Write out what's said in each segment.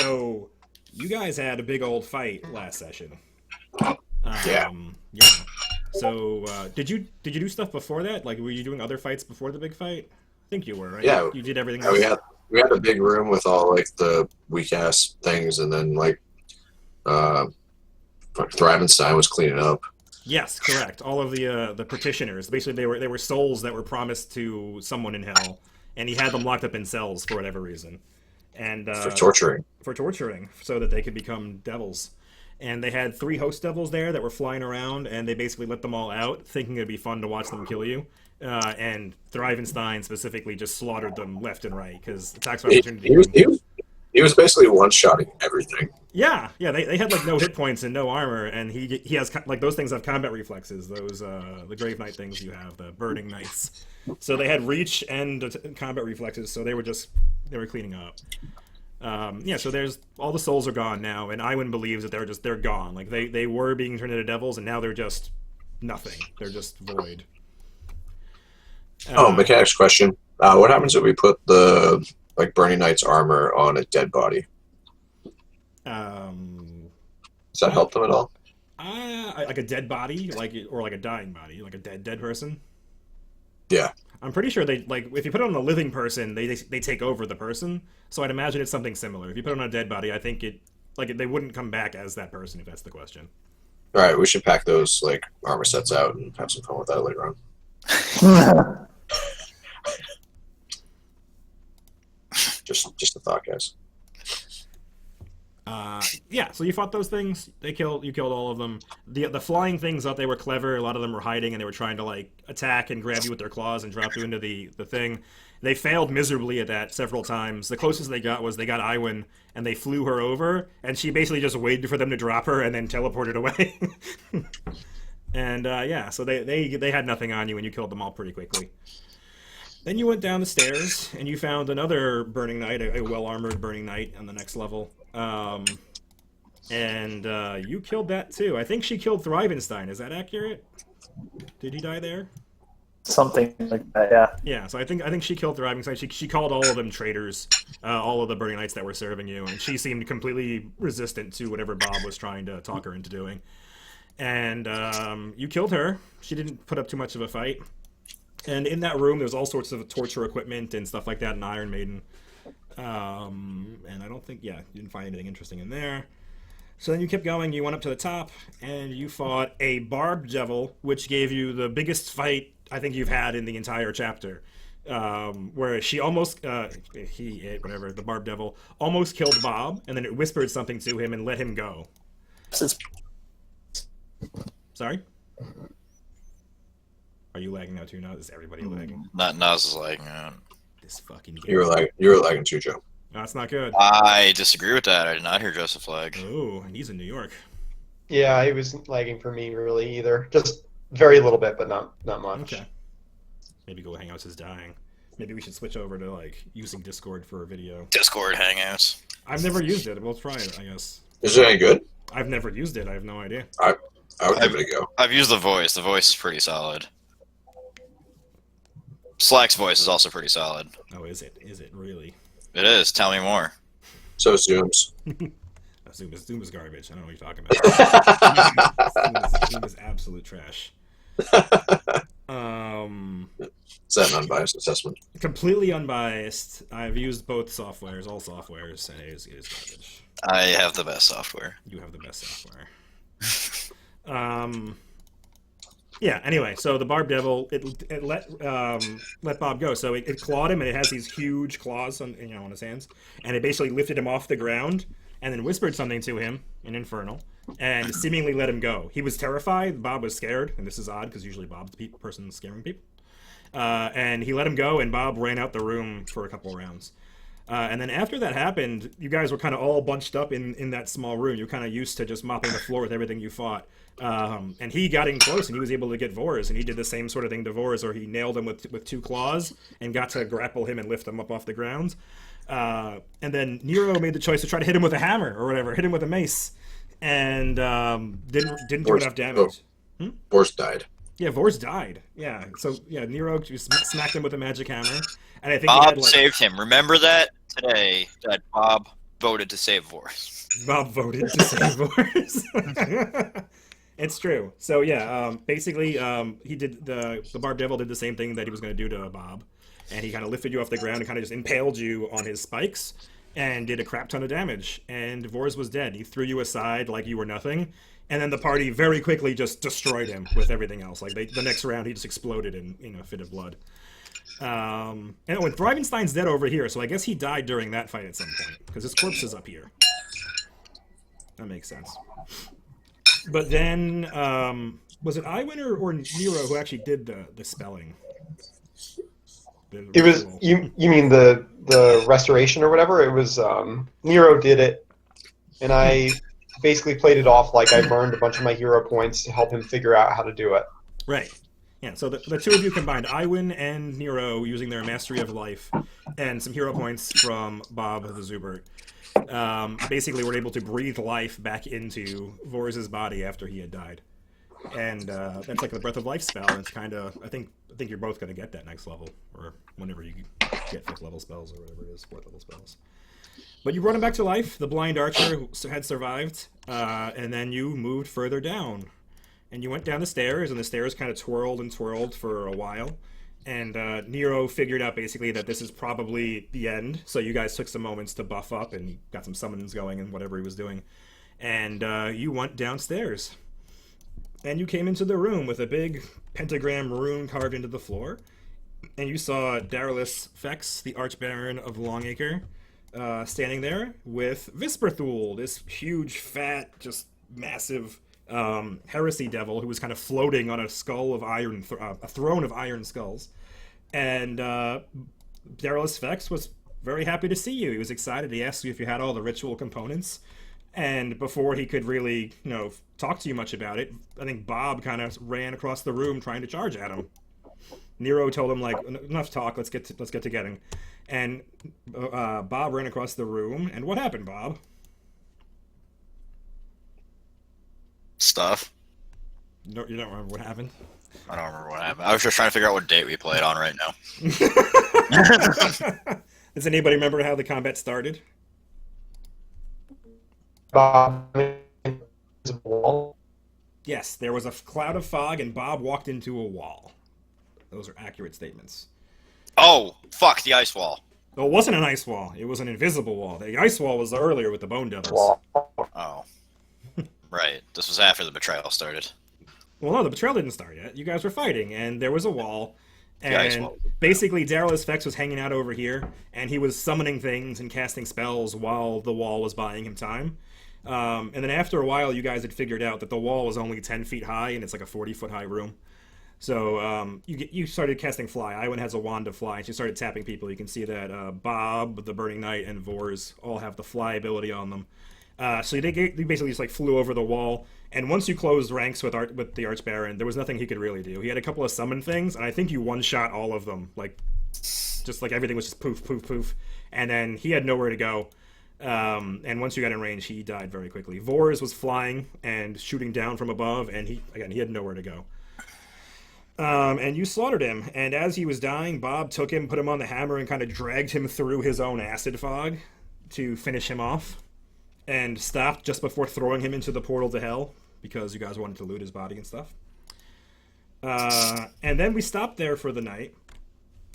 So you guys had a big old fight last session. Yeah. Yeah. So did you do stuff before that? Like, were you doing other fights before the big fight? I think you were, right? Yeah. You did everything Yeah, else. we had a big room with all like the weak ass things, and then like uh, Thravenstein was cleaning up. Yes, correct. All of the petitioners. Basically, they were souls that were promised to someone in hell, and he had them locked up in cells for whatever reason, and For torturing. for torturing, so that they could become devils. And they had three host devils there that were flying around, and they basically let them all out, thinking it'd be fun to watch them kill you. And Thrivenstein specifically just slaughtered them left and right because attacks of He, opportunity. he was basically one-shotting everything. Yeah, they had like no hit points and no armor, and he has like those things have combat reflexes. Those the Grave Knight things you have, the Burning Knights. So they had reach and combat reflexes. So they were cleaning up. Yeah, so there's all the souls are gone now, and Iwin believes that they're gone. Like they were being turned into devils, and now they're just nothing. They're just void. Mechanics question. What happens if we put the like Burning Knight's armor on a dead body? Does that help them at all? Like a dead body, or like a dying body, like a dead person. Yeah. I'm pretty sure they like if you put it on a living person, they take over the person. So I'd imagine it's something similar. If you put it on a dead body, I think they wouldn't come back as that person if that's the question. All right, we should pack those like armor sets out and have some fun with that later on. Just a thought, guys. Yeah, so you fought those things. You killed all of them. The flying things thought they were clever. A lot of them were hiding and they were trying to like attack and grab you with their claws and drop you into the thing. They failed miserably at that several times. The closest they got was they got Iwin and they flew her over and she basically just waited for them to drop her and then teleported away. And yeah, so they had nothing on you and you killed them all pretty quickly. Then you went down the stairs and you found another Burning Knight, a well-armored Burning Knight on the next level. And you killed that too. I think she killed Thrivenstein. Is that accurate? Did he die there? Something like that, yeah. Yeah, so I think she killed Thrivenstein. She called all of them traitors, all of the Burning Knights that were serving you, and she seemed completely resistant to whatever Bob was trying to talk her into doing. And you killed her. She didn't put up too much of a fight. And in that room, there's all sorts of torture equipment and stuff like that, and Iron Maiden. And I don't think, you didn't find anything interesting in there. So then you kept going, you went up to the top, and you fought a barbed devil, which gave you the biggest fight I think you've had in the entire chapter. Where she almost, the barbed devil, almost killed Bob, and then it whispered something to him and let him go. Sorry? Are you lagging now too? Now is everybody lagging? Not Nas is lagging out. This fucking game. You were lagging too, Joe. No, that's not good. I disagree with that. I did not hear Joseph lag. Oh, and he's in New York. Yeah, he wasn't lagging for me really either. Just very little bit, but not much. Okay. Maybe Google Hangouts is dying. Maybe we should switch over to like using Discord for a video. Discord Hangouts. I've never used it. We'll try it, I guess. Is it any good? I've never used it. I have no idea. I would give it a go. I've used the voice. The voice is pretty solid. Slack's voice is also pretty solid. Oh, is it? Is it really? It is. Tell me more. So Zooms. Zoom is garbage. I don't know what you're talking about. Zoom is absolute trash. Is that an unbiased assessment? Completely unbiased. I've used both softwares, all softwares, and it is garbage. I have the best software. You have the best software. Yeah. Anyway, so the Barb Devil it let Bob go. So it clawed him, and it has these huge claws on his hands, and it basically lifted him off the ground, and then whispered something to him in Inferno, and seemingly let him go. He was terrified. Bob was scared, and this is odd because usually Bob's the person scaring people. And he let him go, and Bob ran out the room for a couple of rounds. And then after that happened, you guys were kind of all bunched up in that small room. You're kind of used to just mopping the floor with everything you fought. And he got in close, and he was able to get Vors, and he did the same sort of thing to Vors, or he nailed him with two claws and got to grapple him and lift him up off the ground. And then Nero made the choice to try to hit him with a hammer or whatever, hit him with a mace, and didn't do enough damage. Vors died. Yeah, Vors died. Yeah, so yeah, Nero just smacked him with a magic hammer, and I think Bob he had, like, saved him. Remember that today, that Bob voted to save Voris. Bob voted to save Boris. It's true. So yeah, basically, he did the Barb Devil did the same thing that he was going to do to Bob, and he kind of lifted you off the ground and kind of just impaled you on his spikes, and did a crap ton of damage. And Voris was dead. He threw you aside like you were nothing, and then the party very quickly just destroyed him with everything else. Like the next round, he just exploded in a fit of blood. And when Thrivenstein's dead over here, so I guess he died during that fight at some point because his corpse is up here. That makes sense. But then, was it Iwin or Nero who actually did the spelling? It was you mean the restoration or whatever? It was Nero did it, and I basically played it off like I burned a bunch of my hero points to help him figure out how to do it. Right. Yeah, so the two of you combined, Iwin and Nero, using their mastery of life and some hero points from Bob the Zubert, basically were able to breathe life back into Voris's body after he had died. And that's like the Breath of Life spell. And it's kind of, I think you're both going to get that next level, or whenever you get 5th level spells or whatever it is, 4th level spells. But you brought him back to life. The blind archer had survived, and then you moved further down. And you went down the stairs, and the stairs kind of twirled and twirled for a while. And Nero figured out basically that this is probably the end. So you guys took some moments to buff up and got some summons going and whatever he was doing. And you went downstairs. And you came into the room with a big pentagram rune carved into the floor. And you saw Darylus Fex, the Archbaron of Longacre, standing there with Visperthul, this huge, fat, just massive heresy devil who was kind of floating on a skull of iron, a throne of iron skulls. And Darylus Fex was very happy to see you. He was excited. He asked you if you had all the ritual components. And before he could really, talk to you much about it, I think Bob kind of ran across the room trying to charge at him. Nero told him, like, enough talk, let's get to getting. And Bob ran across the room. And what happened, Bob? Stuff. No, you don't remember what happened? I don't remember what happened. I was just trying to figure out what date we played on right now. Does anybody remember how the combat started? Bob wall. Yes, there was a cloud of fog and Bob walked into a wall. Those are accurate statements. Oh, fuck, the ice wall. Well, it wasn't an ice wall. It was an invisible wall. The ice wall was earlier with the Bone Devils. Wall. Oh. Right. This was after the betrayal started. Well, no, the betrayal didn't start yet. You guys were fighting, and there was a wall. ice And wall. basically, Darylus Fex was hanging out over here, and he was summoning things and casting spells while the wall was buying him time. And then after a while, you guys had figured out that the wall was only 10 feet high, and it's like a 40-foot high room. So you started casting Fly. Iwin has a wand of Fly, and she started tapping people. You can see that Bob, the Burning Knight, and Vors all have the Fly ability on them. So they basically just like flew over the wall, and once you closed ranks with the Archbaron, there was nothing he could really do. He had a couple of summon things, and I think you one-shot all of them. Like, just like everything was just poof, poof, poof, and then he had nowhere to go. And once you got in range, he died very quickly. Vors was flying and shooting down from above, and he had nowhere to go. And you slaughtered him, and as he was dying, Bob took him, put him on the hammer, and kind of dragged him through his own acid fog to finish him off. And stopped just before throwing him into the portal to hell, because you guys wanted to loot his body and stuff. And then we stopped there for the night,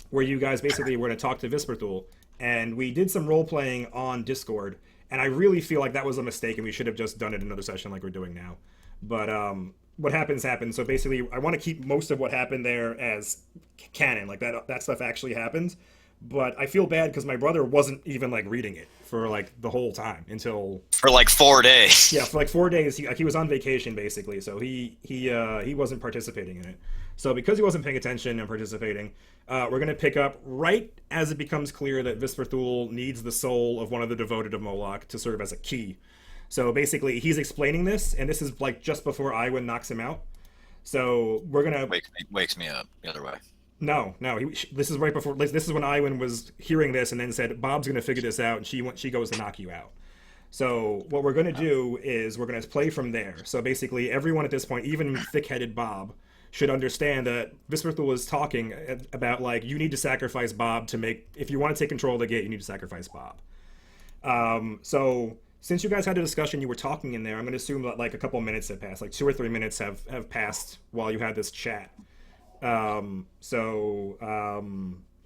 where you guys basically were going to talk to Visperthul, and we did some role-playing on Discord, and I really feel like that was a mistake, and we should have just done it in another session like we're doing now. But what happens, so basically I want to keep most of what happened there as canon, like that stuff actually happened. But I feel bad because my brother wasn't even like reading it for like the whole time until For like 4 days. yeah, for like 4 days. He was on vacation basically, so he wasn't participating in it. So because he wasn't paying attention and participating, we're gonna pick up right as it becomes clear that Visperthul needs the soul of one of the devoted of Moloch to serve as a key. So basically, he's explaining this, and this is like just before Iwin knocks him out. So we're gonna Wakes me up the other way. No. This is right before. This is when Iwin was hearing this and then said, "Bob's going to figure this out," and she goes to knock you out. So what we're going to do is we're going to play from there. So basically, everyone at this point, even thick-headed Bob, should understand that Visperthul is talking about like you need to sacrifice Bob to make. If you want to take control of the gate, you need to sacrifice Bob. So since you guys had a discussion, you were talking in there. I'm going to assume that like a couple minutes have passed, like 2 or 3 minutes have passed while you had this chat. A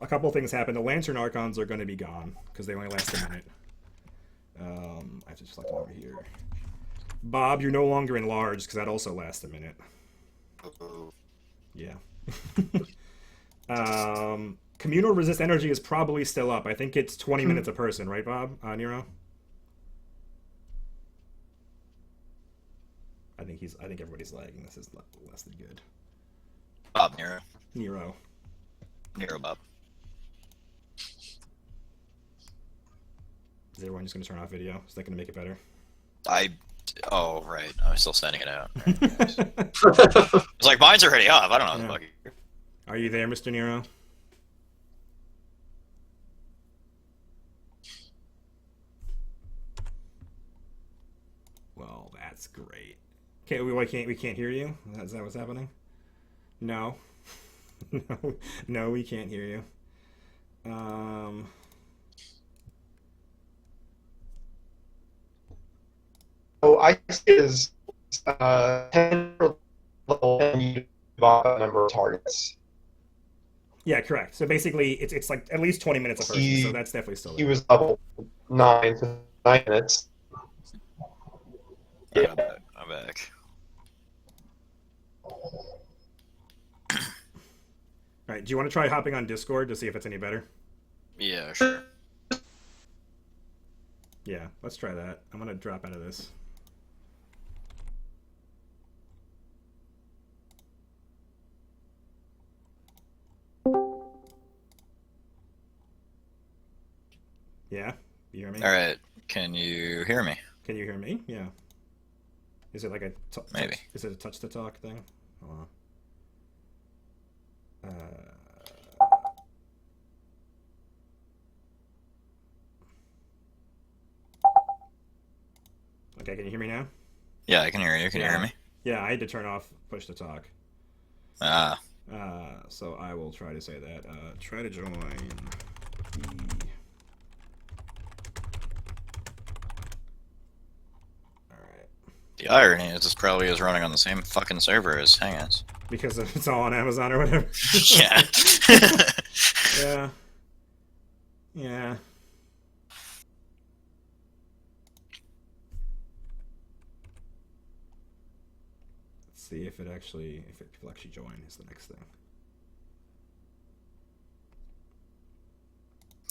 couple things happened. The Lantern Archons are going to be gone because they only last a minute. I have to select them over here. Bob, you're no longer enlarged because that also lasts a minute. Yeah. Communal resist energy is probably still up. I think it's 20 minutes a person, right, Bob? Nero? I think everybody's lagging. This is less than good. Bob Nero. Nero. Nero Bob. Is everyone just going to turn off video? Is that going to make it better? Oh, right. I'm still sending it out. Right, it's like, mine's already off. I don't know what the fuck. Are you there, Mr. Nero? Well, that's great. Okay, we can't hear you? Is that what's happening? No. No, we can't hear you. So I see it as 10 per level and you divide by the number of targets. Yeah, correct. So basically, it's like at least 20 minutes a person, so that's definitely still He there. was level 9 to 9 minutes. Yeah. I'm back. All right, do you want to try hopping on Discord to see if it's any better? Yeah, sure. Yeah, let's try that. I'm going to drop out of this. Yeah? You hear me? All right. Can you hear me? Can you hear me? Yeah. Is it like a Maybe. Is it a touch to talk thing? Hold on. Okay, can you hear me now? Yeah, I can hear you. Can you hear me? Yeah, I had to turn off push to talk. Ah. So I will try to say that. Try to join the... Alright. The irony is this probably is running on the same fucking server as Hangouts. Because it's all on Amazon or whatever. Yeah. Yeah. Yeah. Let's see if people actually join is the next thing.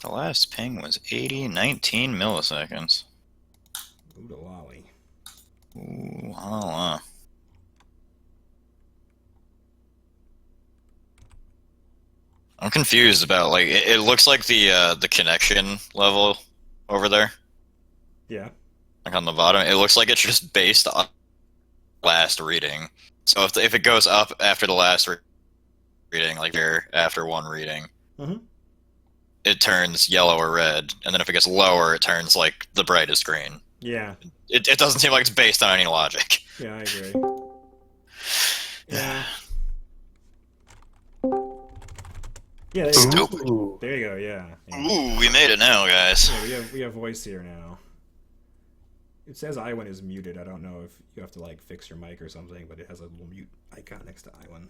The last ping was 19 milliseconds. Ooh, the lolly. Ooh, I don't know. I'm confused about, like, it looks like the connection level over there, Yeah. like on the bottom. It looks like it's just based on last reading. So if it goes up after the last reading, like here after one reading, Mhm. it turns yellow or red, and then if it gets lower, it turns like the brightest green. Yeah. It doesn't seem like it's based on any logic. Yeah, I agree. Yeah. Yeah, there you go. Stupid. Ooh. There you go, yeah. Yeah. Ooh, we made it now, guys. Yeah, we have voice here now. It says Iwan is muted. I don't know if you have to like fix your mic or something, but it has a little mute icon next to Iwan.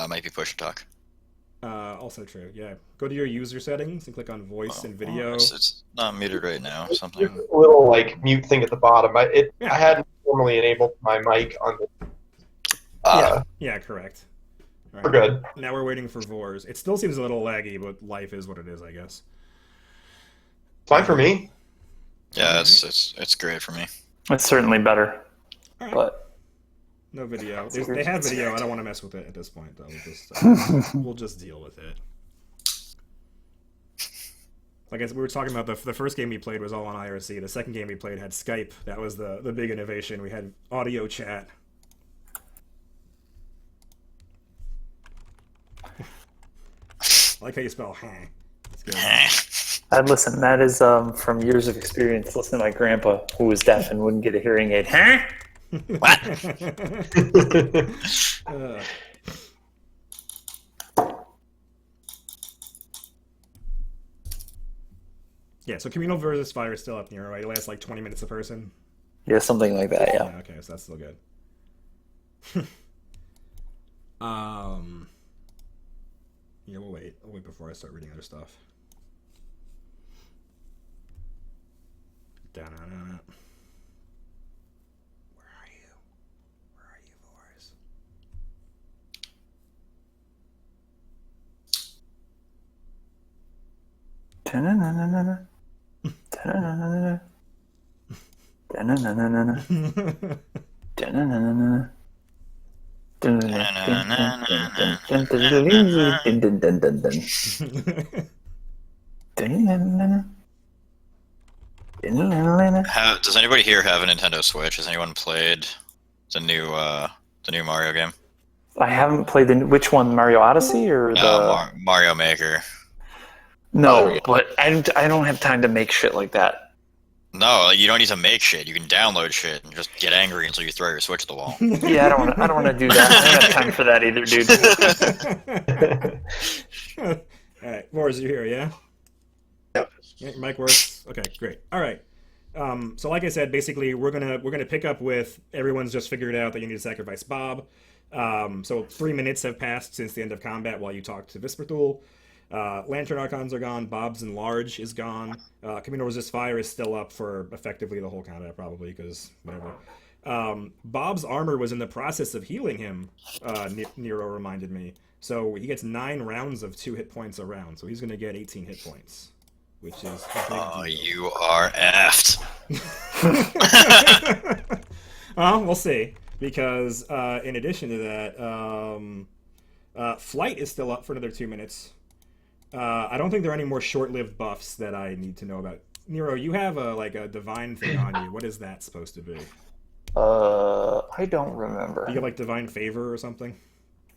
Might be push to talk. Also true. Yeah. Go to your user settings and click on voice and video. It's not muted right now. There's Something. a little like mute thing at the bottom. Yeah. I hadn't formally enabled my mic on the. Yeah, correct. All We're right. good. Now we're waiting for Vors. It still seems a little laggy, but life is what it is, I guess. Fine for me. Yeah, it's great for me. It's certainly better, All right. but No video. They have video. I don't want to mess with it at this point, though. We'll just deal with it. Like as we were talking about, the first game we played was all on IRC. The second game we played had Skype. That was the big innovation. We had audio chat. I like how you spell "hang." That's good. listen, that is from years of experience. Listen to my grandpa, who was deaf and wouldn't get a hearing aid. Huh? Uh, Yeah, so Communal versus Fire is still up near, right? It lasts like 20 minutes a person. Yeah, something like that. Yeah. Yeah, okay, so that's still good. Yeah, we'll wait. I'll wait before I start reading other stuff. Down. Where are you? Where are you, Boris? Ta-na-na-na-na-na. Ta-na-na-na-na-na. Ta-na-na-na-na-na. Ta-na-na-na-na-na. Does anybody here have a Nintendo Switch? Has anyone played the new Mario game? I haven't played which one, Mario Odyssey or the Mario Maker. No, but I don't have time to make shit like that. No, you don't need to make shit. You can download shit and just get angry until you throw your Switch at the wall. Yeah, I don't want to do that. I don't have time for that either, dude. All right, Boris, you here? Yeah. Yep. Yeah, your mic works. Okay, great. All right. So like I said, basically we're gonna pick up with everyone's just figured out that you need to sacrifice Bob. So 3 minutes have passed since the end of combat while you talk to Visperthul. Lantern Archons are gone. Bob's Enlarge is gone. Communal Resist Fire is still up for effectively the whole combat, probably, because whatever. Bob's armor was in the process of healing him, Nero reminded me. So he gets 9 rounds of 2 hit points a round. So he's going to get 18 hit points, which is a big deal. You are effed. Well, we'll see. Because in addition to that, Flight is still up for another 2 minutes. I don't think there are any more short-lived buffs that I need to know about. Nero, you have a divine thing on you. What is that supposed to be? I don't remember. You get divine favor or something?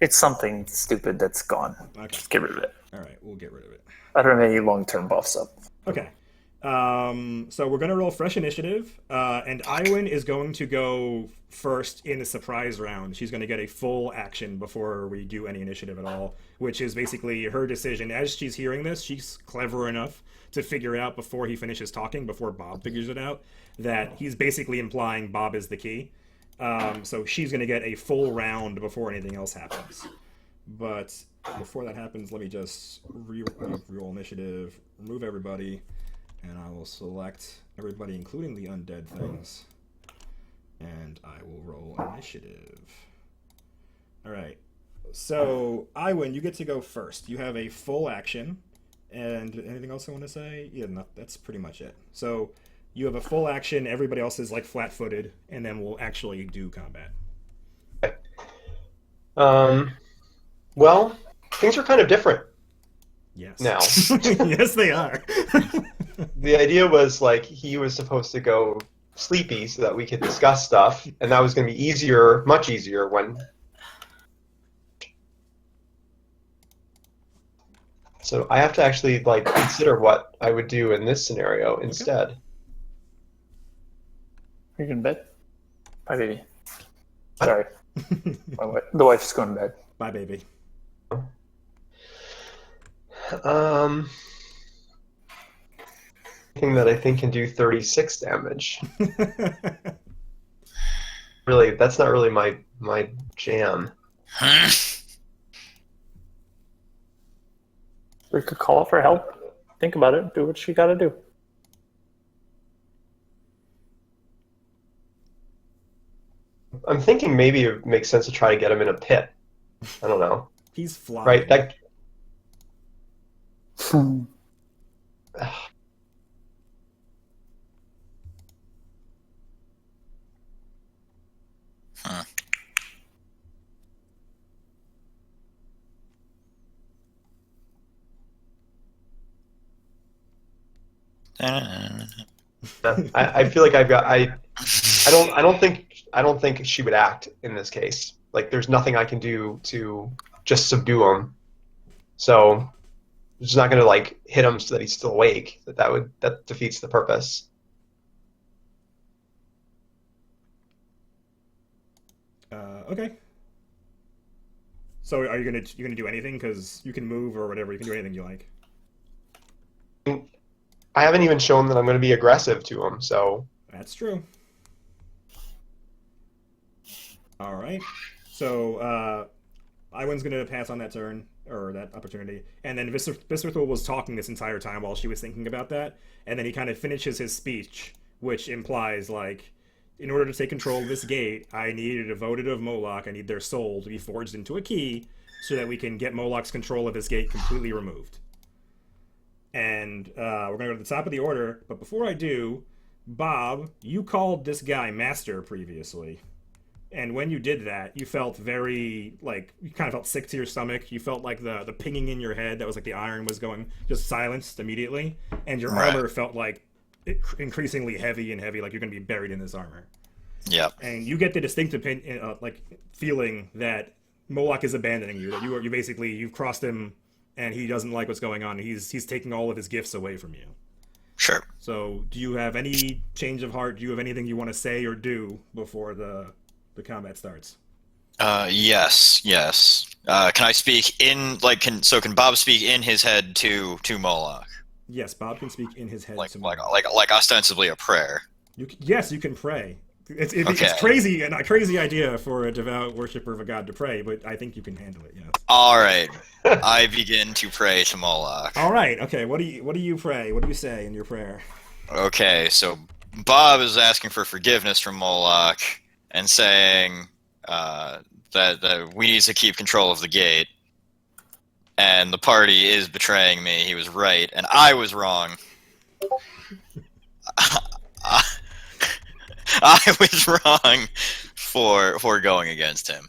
It's something stupid that's gone. Okay. Just get rid of it. All right, we'll get rid of it. I don't have any long-term buffs up. Okay. So we're going to roll fresh initiative, and Iwin is going to go first in the surprise round. She's going to get a full action before we do any initiative at all, which is basically her decision. As she's hearing this, she's clever enough to figure out before he finishes talking, before Bob figures it out, that he's basically implying Bob is the key. So she's going to get a full round before anything else happens. But before that happens, let me just re-roll initiative, remove everybody, and I will select everybody, including the undead things. And I will roll initiative. All right. So, Iwin, you get to go first. You have a full action. And anything else I want to say? Yeah, no, that's pretty much it. So, you have a full action. Everybody else is flat-footed, and then we'll actually do combat. Well, things are kind of different Yes. now. Yes, they are. The idea was he was supposed to go sleepy so that we could discuss stuff, and that was going to be easier, much easier when. So I have to actually consider what I would do in this scenario instead. Are you going to bed? Bye, baby. Sorry. The wife's going to bed. Bye, baby. Thing that I think can do 36 damage. Really, that's not really my jam. We could call her for help. Think about it. Do what she got to do. I'm thinking maybe it makes sense to try to get him in a pit. I don't know. He's flying. Right? That. I feel like I don't think she would act in this case. There's nothing I can do to just subdue him. So I'm just not going to hit him so that he's still awake. That defeats the purpose. Okay. So are you gonna do anything? Because you can move or whatever. You can do anything you like. I haven't even shown that I'm going to be aggressive to him. So That's true. All right. So Iwan's going to pass on that turn, or that opportunity. And then Viscerthul was talking this entire time while she was thinking about that. And then he kind of finishes his speech, which implies, like, in order to take control of this gate, I need a devoted of Moloch. I need their soul to be forged into a key so that we can get Moloch's control of this gate completely removed. And we're going to go to the top of the order. But before I do, Bob, you called this guy Master previously. And when you did that, you felt very, like, you kind of felt sick to your stomach. You felt like the pinging in your head, that was like the iron was going, just silenced immediately. And your armor felt like increasingly heavy, like you're going to be buried in this armor. Yep. And you get the distinct feeling that Moloch is abandoning you, that you basically, you've crossed him and he doesn't like what's going on. He's taking all of his gifts away from you. Sure. So do you have any change of heart? Do you have anything you want to say or do before the combat starts? Yes. Can I speak in, like, can Bob speak in his head to Moloch? Yes, Bob can speak in his head. Like ostensibly a prayer. Yes, you can pray. It's Okay. crazy, and a crazy idea for a devout worshiper of a god to pray, but I think you can handle it. Yes. All right. I begin to pray to Moloch. All right. Okay. What do you pray? What do you say in your prayer? Okay. So Bob is asking for forgiveness from Moloch and saying that we need to keep control of the gate, and the party is betraying me. He was right, and I was wrong. I was wrong for going against him,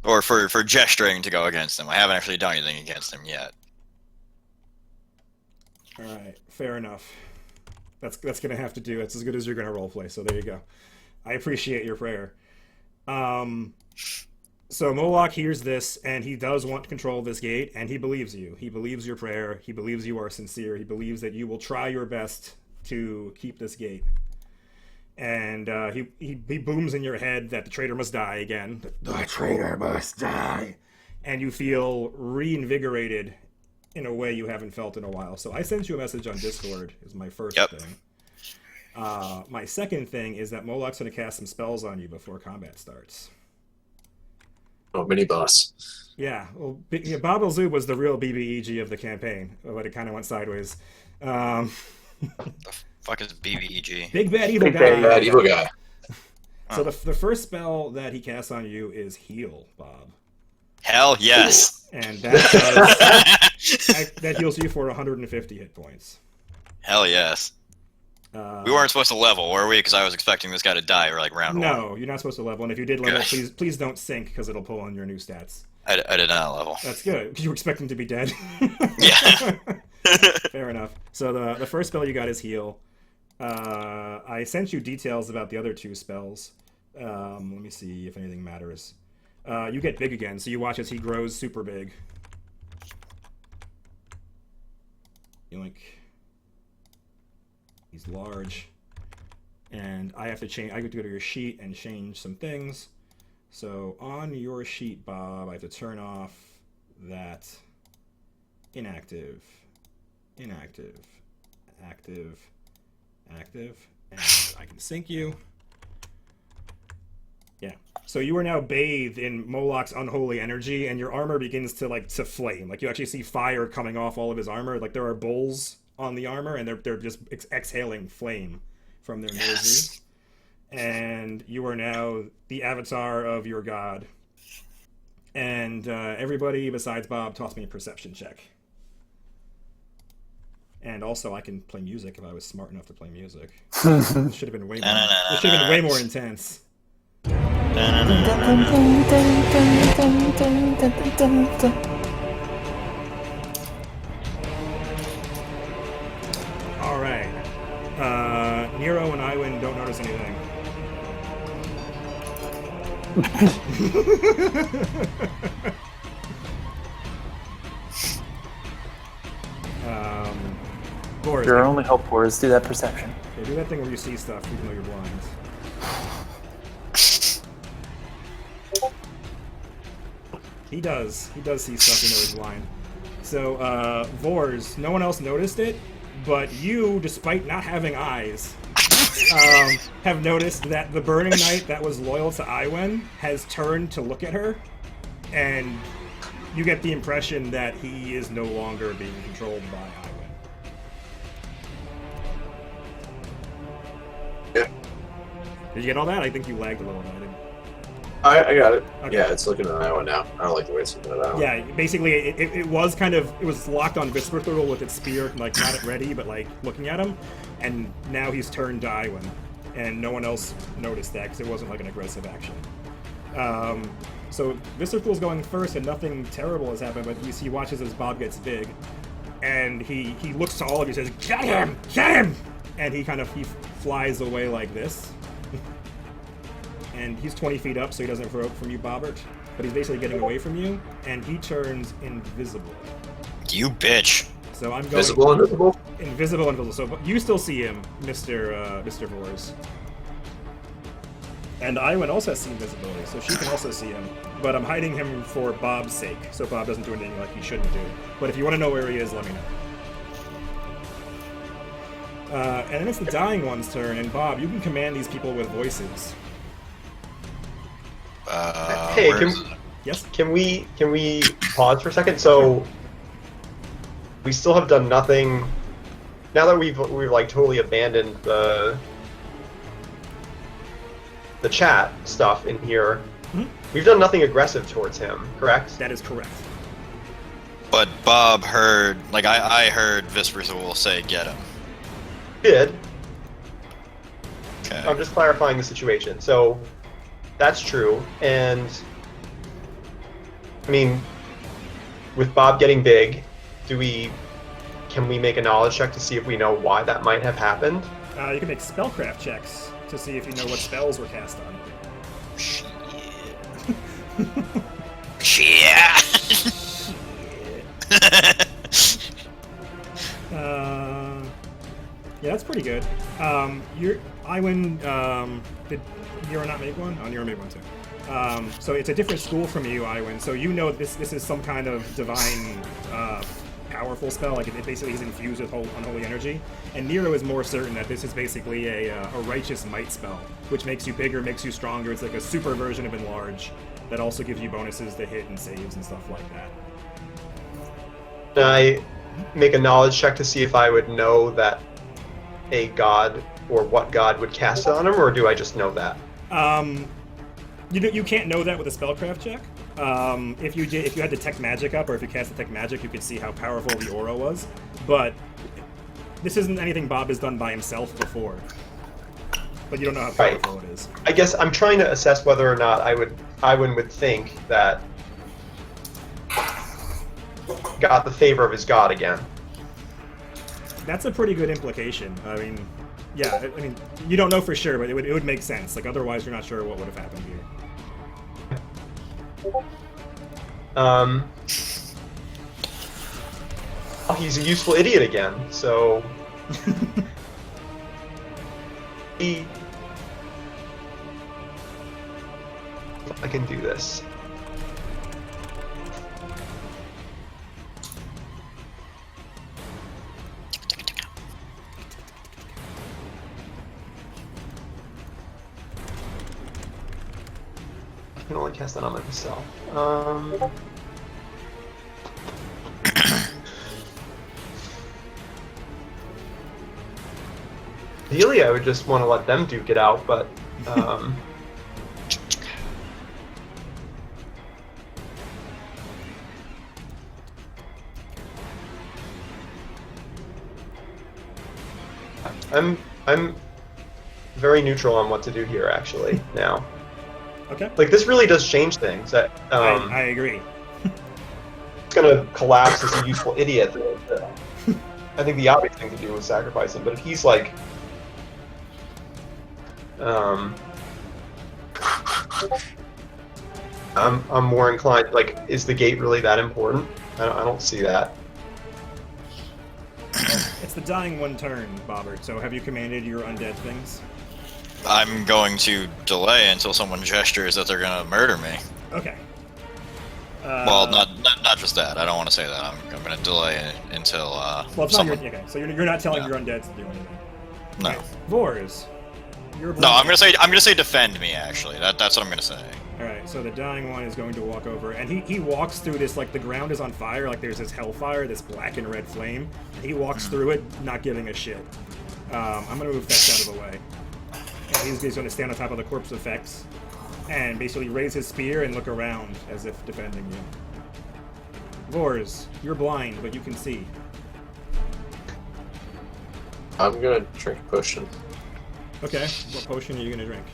or for gesturing to go against him. I haven't actually done anything against him yet. All right. Fair enough. That's gonna have to do. It's as good as you're gonna roleplay. So there you go. I appreciate your prayer. So Moloch hears this, and he does want control of this gate, and he believes you. He believes your prayer. He believes you are sincere. He believes that you will try your best to keep this gate. And he booms in your head that the traitor must die again. The traitor must die. And you feel reinvigorated in a way you haven't felt in a while. So I sent you a message on Discord, is my first thing. My second thing is that Moloch's going to cast some spells on you before combat starts. Oh, mini boss. Yeah, well, Bob Zub was the real BBEG of the campaign, but it kind of went sideways. The fuck is BBEG? Big bad evil guy. Big bad evil guy. So the first spell that he casts on you is heal, Bob. Hell yes. And that that heals you for 150 hit points. Hell yes. We weren't supposed to level, were we? Because I was expecting this guy to die or like round one. No, you're not supposed to level. And if you did level, please don't sink because it'll pull on your new stats. I did not level. That's good because you were expecting to be dead. Yeah. Fair enough. So the first spell you got is heal. I sent you details about the other two spells. Let me see if anything matters. You get big again, so you watch as he grows super big. Yoink. He's large. And I have to change. I have to go to your sheet and change some things. So on your sheet, Bob, I have to turn off that inactive, active, and I can sync you. Yeah. So you are now bathed in Moloch's unholy energy, and your armor begins to flame. Like you actually see fire coming off all of his armor. Like there are bulls on the armor, and they're just exhaling flame from their noses. And you are now the avatar of your god. And everybody besides Bob, toss me a perception check. And also, I can play music if I was smart enough to play music. This should have been way more. This should have been way more intense. All right. Nero and Iwan don't notice anything. Boris, Your only hope for is do that perception. okay, do that thing where you see stuff even though you're blind. He does see stuff even though he's blind. So, Vors, no one else noticed it, but you, despite not having eyes, have noticed that the Burning Knight that was loyal to Iwen has turned to look at her, and you get the impression that he is no longer being controlled by Iwen. Yeah. Did you get all that? I think you lagged a little bit. I didn't. I got it. Okay. Yeah, it's looking at that one now. I don't like the way it's looking at that one. Yeah, basically, it was kind of, it was locked on Whisperthurl with its spear, like, not at ready, but, like, looking at him, and now he's turned to Iwen, and no one else noticed that, because it wasn't, like, an aggressive action. So, Whisperthurl's going first, and nothing terrible has happened, but he watches as Bob gets big, and he looks to all of you and says, "Get him! Get him!" And he flies away like this. And he's 20 feet up, so he doesn't throw from you, Bobbert. But he's basically getting away from you, and he turns invisible. You bitch. So I'm going Visible, invisible? invisible. So you still see him, Mr. Vors. And Iwen also has seen invisibility, so she can also see him. But I'm hiding him for Bob's sake, so Bob doesn't do anything like he shouldn't do. But if you want to know where he is, let me know. And then it's the Dying One's turn, and Bob, you can command these people with voices. Hey, Yes? can we pause for a second? So we still have done nothing. Now that we've like totally abandoned the chat stuff in here, we've done nothing aggressive towards him, correct? That is correct. But Bob heard, like, I heard Whisperthurl say, "Get him." Did. Okay. I'm just clarifying the situation. So that's true, and I mean, with Bob getting big, can we make a knowledge check to see if we know why that might have happened? You can make spellcraft checks to see if you know what spells were cast on it. Shit. Shit. Yeah, that's pretty good. Iwen, did Nero not make one? Oh, Nero made one too. So it's a different school from you, Iwen. So you know this is some kind of divine, powerful spell. Like it basically is infused with unholy energy. And Nero is more certain that this is basically a righteous might spell, which makes you bigger, makes you stronger. It's like a super version of enlarge that also gives you bonuses to hit and saves and stuff like that. Can I make a knowledge check to see if I would know that a god or what god would cast it on him, or do I just know that? You can't know that with a spellcraft check. If you had detect magic up, or if you cast detect magic, you could see how powerful the aura was. But this isn't anything Bob has done by himself before. But you don't know how powerful it is. I guess I'm trying to assess whether or not Iwen would think that got the favor of his god again. That's a pretty good implication. I mean, yeah. I mean, you don't know for sure, but it would make sense. Like otherwise, you're not sure what would have happened here. Oh, he's a useful idiot again. So I can do this. I can only cast that on myself. Ideally, I would just want to let them duke it out, but I'm very neutral on what to do here. Actually, now. Okay. Like, this really does change things. I agree. It's gonna collapse as a useful idiot. I think the obvious thing to do is sacrifice him, but if he's like, I'm more inclined. Like, is the gate really that important? I don't see that. It's the Dying One turn, Bobbert. So have you commanded your undead things? I'm going to delay until someone gestures that they're gonna murder me. Okay. Well, not not just that. I don't want to say that. I'm going to delay it until Well, it's not someone. your, okay, so you're not telling No. your undead to do anything. No. Okay. Vors, you're No, I'm blind. gonna say defend me. Actually, that's what I'm gonna say. All right, so the dying one is going to walk over, and he walks through this, like, the ground is on fire, like there's this hellfire, this black and red flame, and he walks through it, not giving a shit. I'm going to move Vex out of the way. And he's going to stand on top of the corpse of Vex, and basically raise his spear and look around as if defending you. Vors, you're blind, but you can see. I'm gonna drink a potion. Okay, what potion are you going to drink?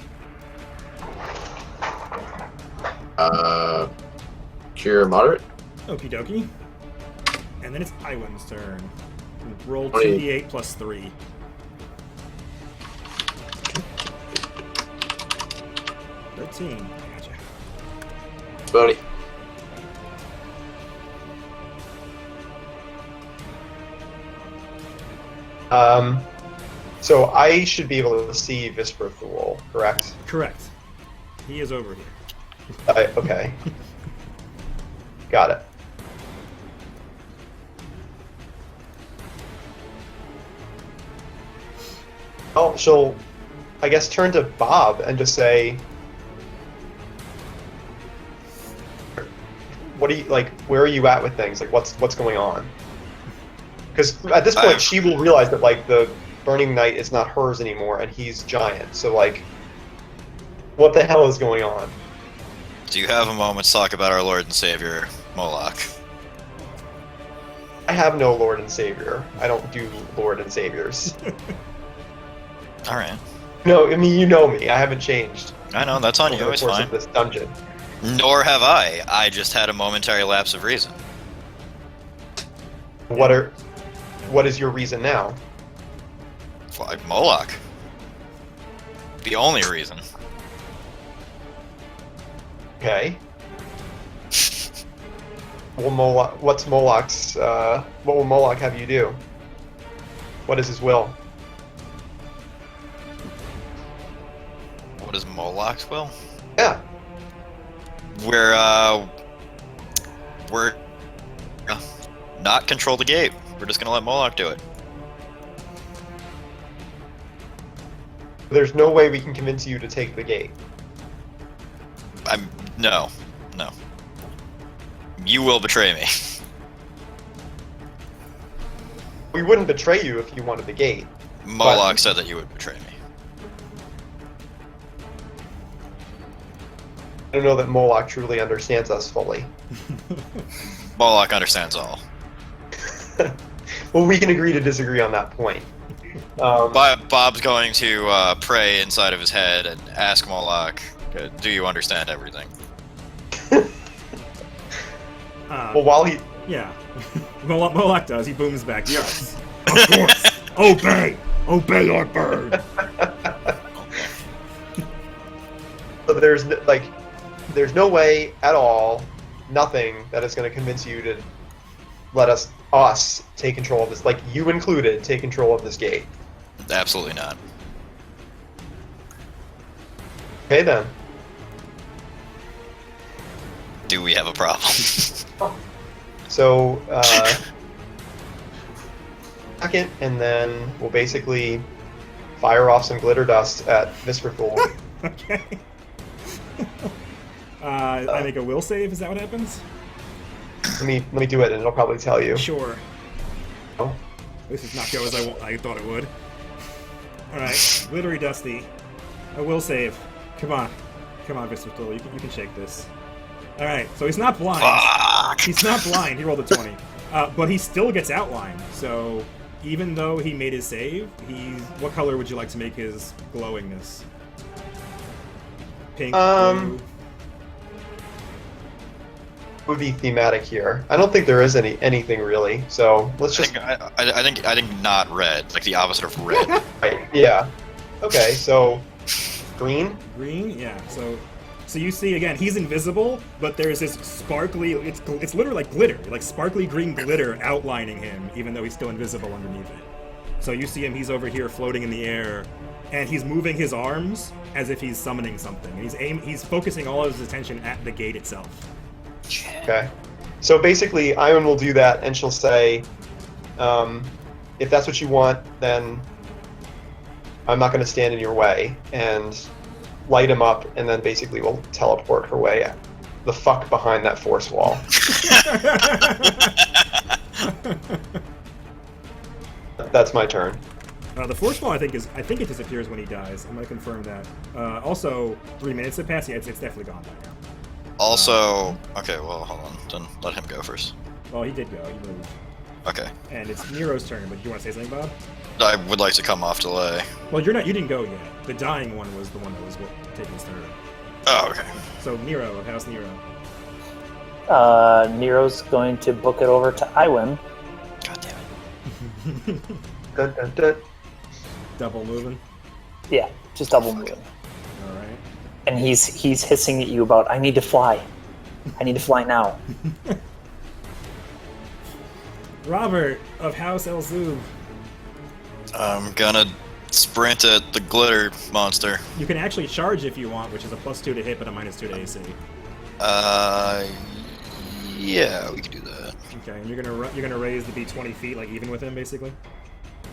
Cure moderate. Okie dokie. And then it's Iwan's turn. Roll 20. 2d8 plus 3. I gotcha. Buddy. So I should be able to see Visperthul, correct? Correct. He is over here. Okay. Got it. Oh, she'll, I guess, turn to Bob and just say, "What are you like? Where are you at with things? Like, what's going on?" Because at this point, she will realize that like the Burning Knight is not hers anymore, and he's giant. So like, what the hell is going on? Do you have a moment to talk about our Lord and Savior, Moloch? I have no Lord and Savior. I don't do Lord and Saviors. All right. No, I mean, you know me. I haven't changed I know, that's on over you. the It's course fine. of this dungeon. Nor have I. I just had a momentary lapse of reason. What is your reason now? Like Moloch. The only reason. Okay. Well, what's Moloch's? What will Moloch have you do? What is his will? What is Moloch's will? Yeah. We're not control the gate. We're just gonna let Moloch do it. There's no way we can convince you to take the gate. No. You will betray me. We wouldn't betray you if you wanted the gate. Moloch said that you would betray me. I don't know that Moloch truly understands us fully. Moloch understands all. Well, we can agree to disagree on that point. Bob's going to pray inside of his head and ask Moloch, do you understand everything? Well, while he... Yeah. Moloch does. He booms back. Yes. Of course. Obey. Obey our bird. So there's no way at all, nothing that is going to convince you to let us take control of this, like you included, take control of this gate. Absolutely not. Okay then. Do we have a problem? So, second, and then we'll basically fire off some glitter dust at Visperthul. Okay. I make a will save. Is that what happens? Let me do it, and it'll probably tell you. Sure. Oh. This is not go as I thought it would. Alright, glittery dusty. A will save. Come on, Visperthul, you can shake this. Alright, so he's not blind. Fuck! He's not blind. He rolled a 20. But he still gets outlined. So even though he made his save, what color would you like to make his glowingness? Pink, blue. Would be thematic here. I don't think there is anything really. So let's just. I think not red, like the opposite of red. Right, yeah. Okay, so green. Green, yeah. So you see again, he's invisible, but there's this sparkly. It's literally like glitter, like sparkly green glitter outlining him, even though he's still invisible underneath it. So you see him; he's over here floating in the air, and he's moving his arms as if he's summoning something. And he's focusing all of his attention at the gate itself. Okay. So basically, Ion will do that, and she'll say, if that's what you want, then I'm not going to stand in your way, and light him up, and then basically will teleport her way the fuck behind that force wall. That's my turn. The force wall, I think it disappears when he dies. I'm gonna confirm that. Also, 3 minutes have passed. Yeah, it's definitely gone by now. Also, okay, well, hold on. Then let him go first. Well, he did go. He moved. Okay. And it's Nero's turn. But do you want to say something, Bob? I would like to come off delay. Well, you're not. You didn't go yet. The dying one was the one that was taking his turn. Oh, okay. So Nero, of House Nero. Nero's going to book it over to Iwin. God damn it. Dun, dun, dun. Double moving. Yeah, just double moving. All right. And he's hissing at you about, I need to fly. I need to fly now. Robert of House El Zub. I'm gonna sprint at the glitter monster. You can actually charge if you want, which is a +2 to hit, but a -2 to AC. Yeah, we can do that. Okay, and you're gonna raise the beat 20 feet, like even with him, basically.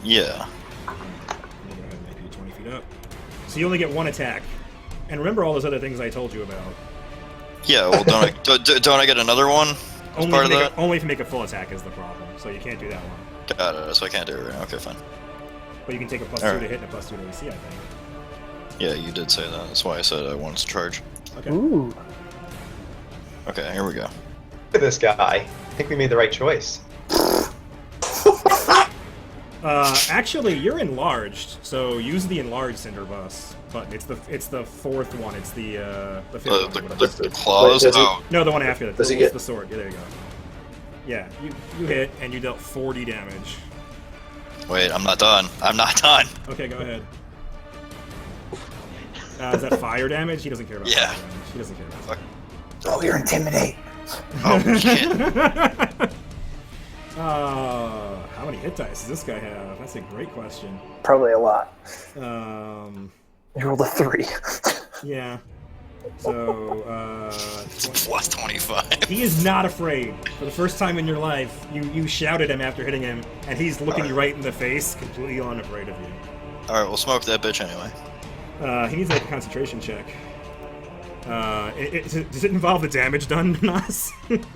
Yeah. I'm gonna go ahead and make you 20 feet up. So you only get 1 attack, and remember all those other things I told you about. Yeah, well, don't I get another one as part of that? Only if you make a full attack is the problem, so you can't do that one. Got it, so I can't do it right now. Okay, fine. But you can take a +2 Alright. to hit and a +2 to AC, I think. Yeah, you did say that. That's why I said I wanted to charge. Okay. Ooh. Okay, here we go. Look at this guy. I think we made the right choice. Actually, you're enlarged, so use the enlarged Cinderbus button. It's the fourth one. It's the fifth one. or whatever. The claws? Wait, does he- Oh, No, the one after that. Does he It's get- the sword? Yeah, there you go. Yeah, you hit and you dealt 40 damage. wait, I'm not done. I'm not done. Okay, go ahead. Is that fire damage? He doesn't care about Yeah. fire damage. He doesn't care about Fuck. Oh, you're intimidate. Oh, shit. How many hit dice does this guy have? That's a great question. Probably a lot. Um, You rolled a 3. yeah. So, It's plus 25. he is not afraid. For the first time in your life, you shouted him after hitting him, and he's looking you right in the face, completely unafraid of you. Alright, we'll smoke that bitch anyway. He needs to make a concentration check. Does it involve the damage done, Nas?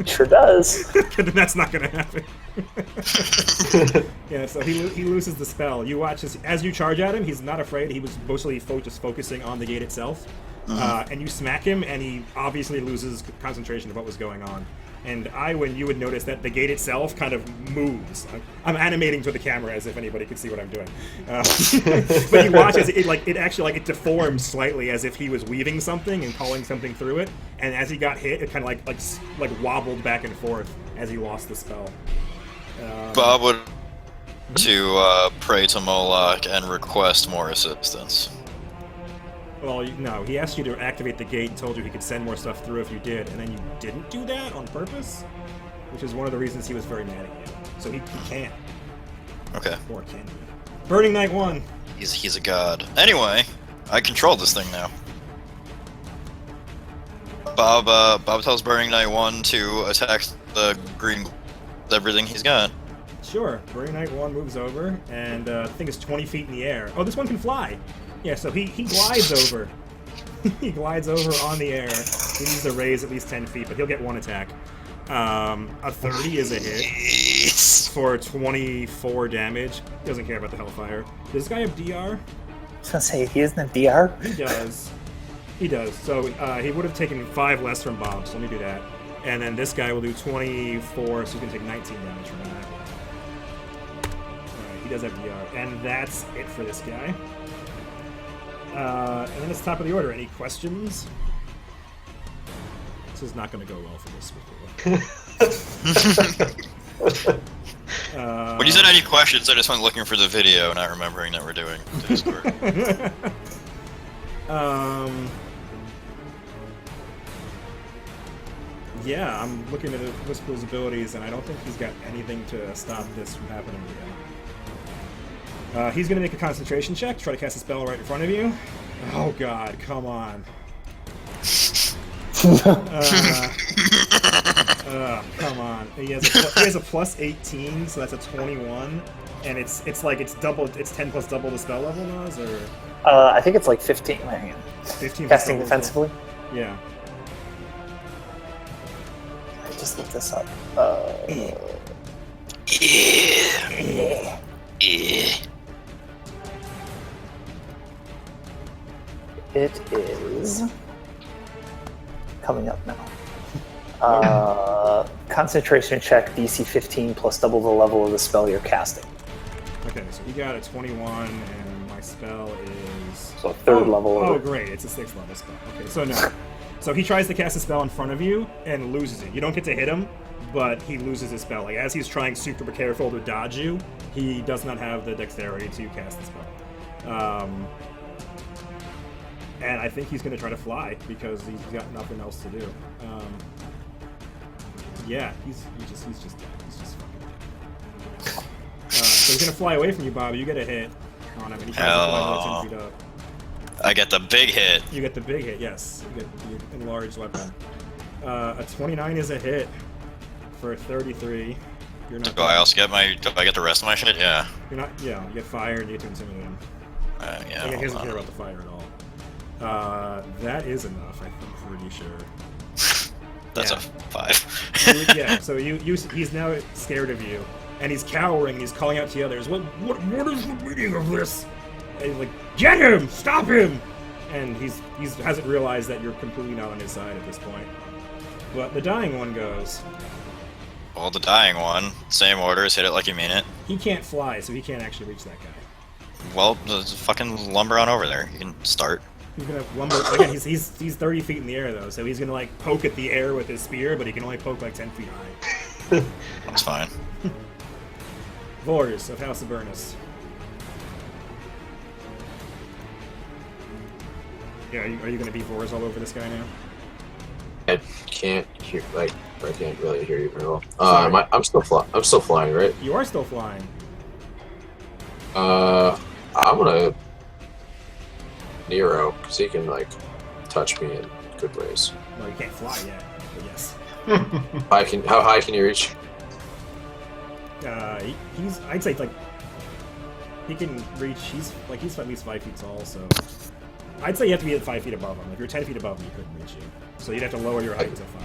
Sure does. Then that's not going to happen. Yeah, so he loses the spell. You watch as you charge at him. He's not afraid. He was mostly just focusing on the gate itself. And you smack him, and he obviously loses concentration of what was going on. And when you would notice that the gate itself kind of moves. I'm animating to the camera as if anybody could see what I'm doing. But you watch as it actually it deforms slightly as if he was weaving something and calling something through it. And as he got hit, it kind of like wobbled back and forth as he lost the spell. Bob would to pray to Moloch and request more assistance. Well, no, he asked you to activate the gate and told you he could send more stuff through if you did, and then you didn't do that on purpose, which is one of the reasons he was very mad at you. So he can. Okay. Or can he? Burning Knight 1. He's a god. Anyway, I control this thing now. Bob tells Burning Knight 1 to attack the green with everything he's got. Sure. Burning Knight 1 moves over, and the thing is 20 feet in the air. Oh, this one can fly. Yeah, so he glides over. He glides over on the air. He needs to raise at least 10 feet, but he'll get 1 attack. A 30 is a hit Jeez. for 24 damage. He doesn't care about the Hellfire. Does this guy have DR? I was gonna say, he isn't a DR. He does. He does. So he would have taken 5 less from Bob, so let me do that. And then this guy will do 24, so he's going to take 19 damage from that. Alright, he does have DR. And that's it for this guy. And then it's top of the order. Any questions? This is not going to go well for this people. When you said any questions, I just went looking for the video, not remembering that we're doing Discord. Yeah, I'm looking at Whisper's abilities, and I don't think he's got anything to stop this from happening again. He's going to make a concentration check, try to cast a spell right in front of you. Oh god, come on. Come on. He has a plus 18, so that's a 21, and it's double. It's 10 plus double the spell level was, or I think it's like 15. Hang on. 15. plus Casting double the spell- defensively. Yeah. I just looked this up. It is coming up now. Concentration check DC 15 plus double the level of the spell you're casting. Okay, so he got a 21, and my spell is So third level. Oh, great! It's a 6th level spell. Okay, so no. So he tries to cast a spell in front of you and loses it. You don't get to hit him, but he loses his spell. Like as he's trying super careful to dodge you, he does not have the dexterity to cast the spell. And I think he's going to try to fly because he's got nothing else to do. Yeah, he's just dead. He's just fucking dead. So he's going to fly away from you, Bob. You get a hit on him, and he tries to fly 10 feet up. I get the big hit. You get the big hit, yes. You get the enlarged weapon. A 29 is a hit for 33. You're not. Do I also get my? Do I get the rest of my shit? Yeah. You're not. Yeah, you get fire and you get to intimidate him. Yeah. He doesn't hold care on. about the fire at all. That is enough. I'm pretty sure. That's Yeah. a 5. Yeah. So he's now scared of you, and he's cowering. And he's calling out to the others. What is the meaning of this? And he's like, get him! Stop him! And he hasn't realized that you're completely not on his side at this point. But the dying one goes. Well, the dying one, same orders, hit it like you mean it. He can't fly, so he can't actually reach that guy. Well, just fucking lumber on over there. You can start. He's gonna lumber again. He's 30 feet in the air though, so he's gonna like poke at the air with his spear, but he can only poke like 10 feet high. That's fine. Vors of House of Burnus. Yeah, are you gonna be Vors all over this guy now? I can't hear. Like, I can't really hear you very well. Sorry. I'm still flying, right? You are still flying. I'm gonna Nero because he can like touch me in good ways. Well, you can't fly yet, but yes. How high can you reach? He's I'd say like he can reach. He's at least 5 feet tall, so I'd say you have to be at 5 feet above him. If you're 10 feet above him, he couldn't reach you. So you'd have to lower your height to 5.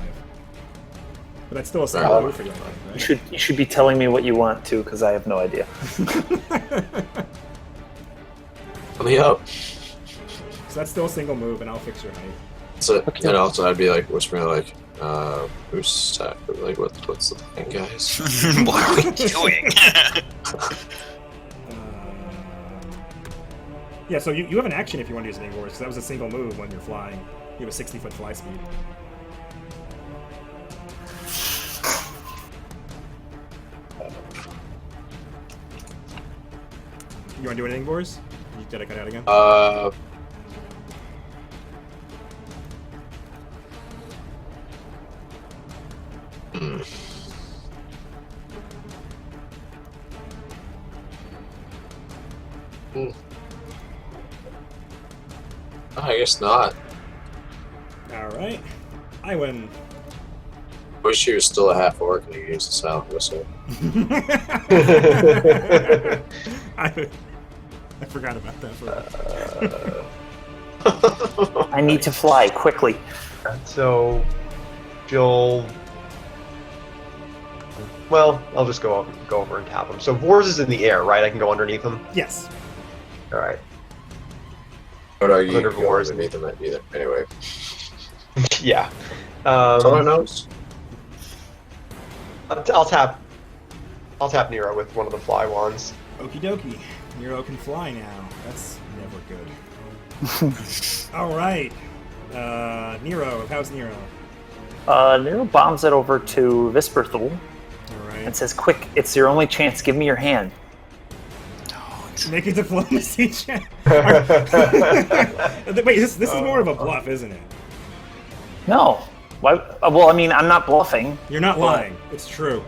But that's still a small move for you, I think, right? You should be telling me what you want to, because I have no idea. Let me up. So that's still a single move, and I'll fix your height. So, and also I'd be like whispering like, who's that? Like, what's the thing, guys? What are we doing? Yeah, so you have an action if you want to use an Wars, because that was a single move when you're flying. You have a 60-foot fly speed. You want to do anything, Boris? Did I cut out again? I guess not. Alright. I win. Wish he was still a half orc and he used the silent whistle. I forgot about that for I need to fly quickly. So, Jill. Well, I'll just go over and tap him. So Vors is in the air, right? I can go underneath him. Yes. All right. But are you Under going Vors. underneath him either? Anyway. Yeah. Someone knows? I'll tap Nero with one of the fly wands. Okie dokie. Nero can fly now. That's never good. Alright. Nero. How's Nero? Nero bombs it over to Visperthul Alright. and says, "Quick, it's your only chance. Give me your hand." Make a diplomacy check. Wait, this is more of a bluff, isn't it? No. Why? Well, I mean, I'm not bluffing. You're not lying. It's true.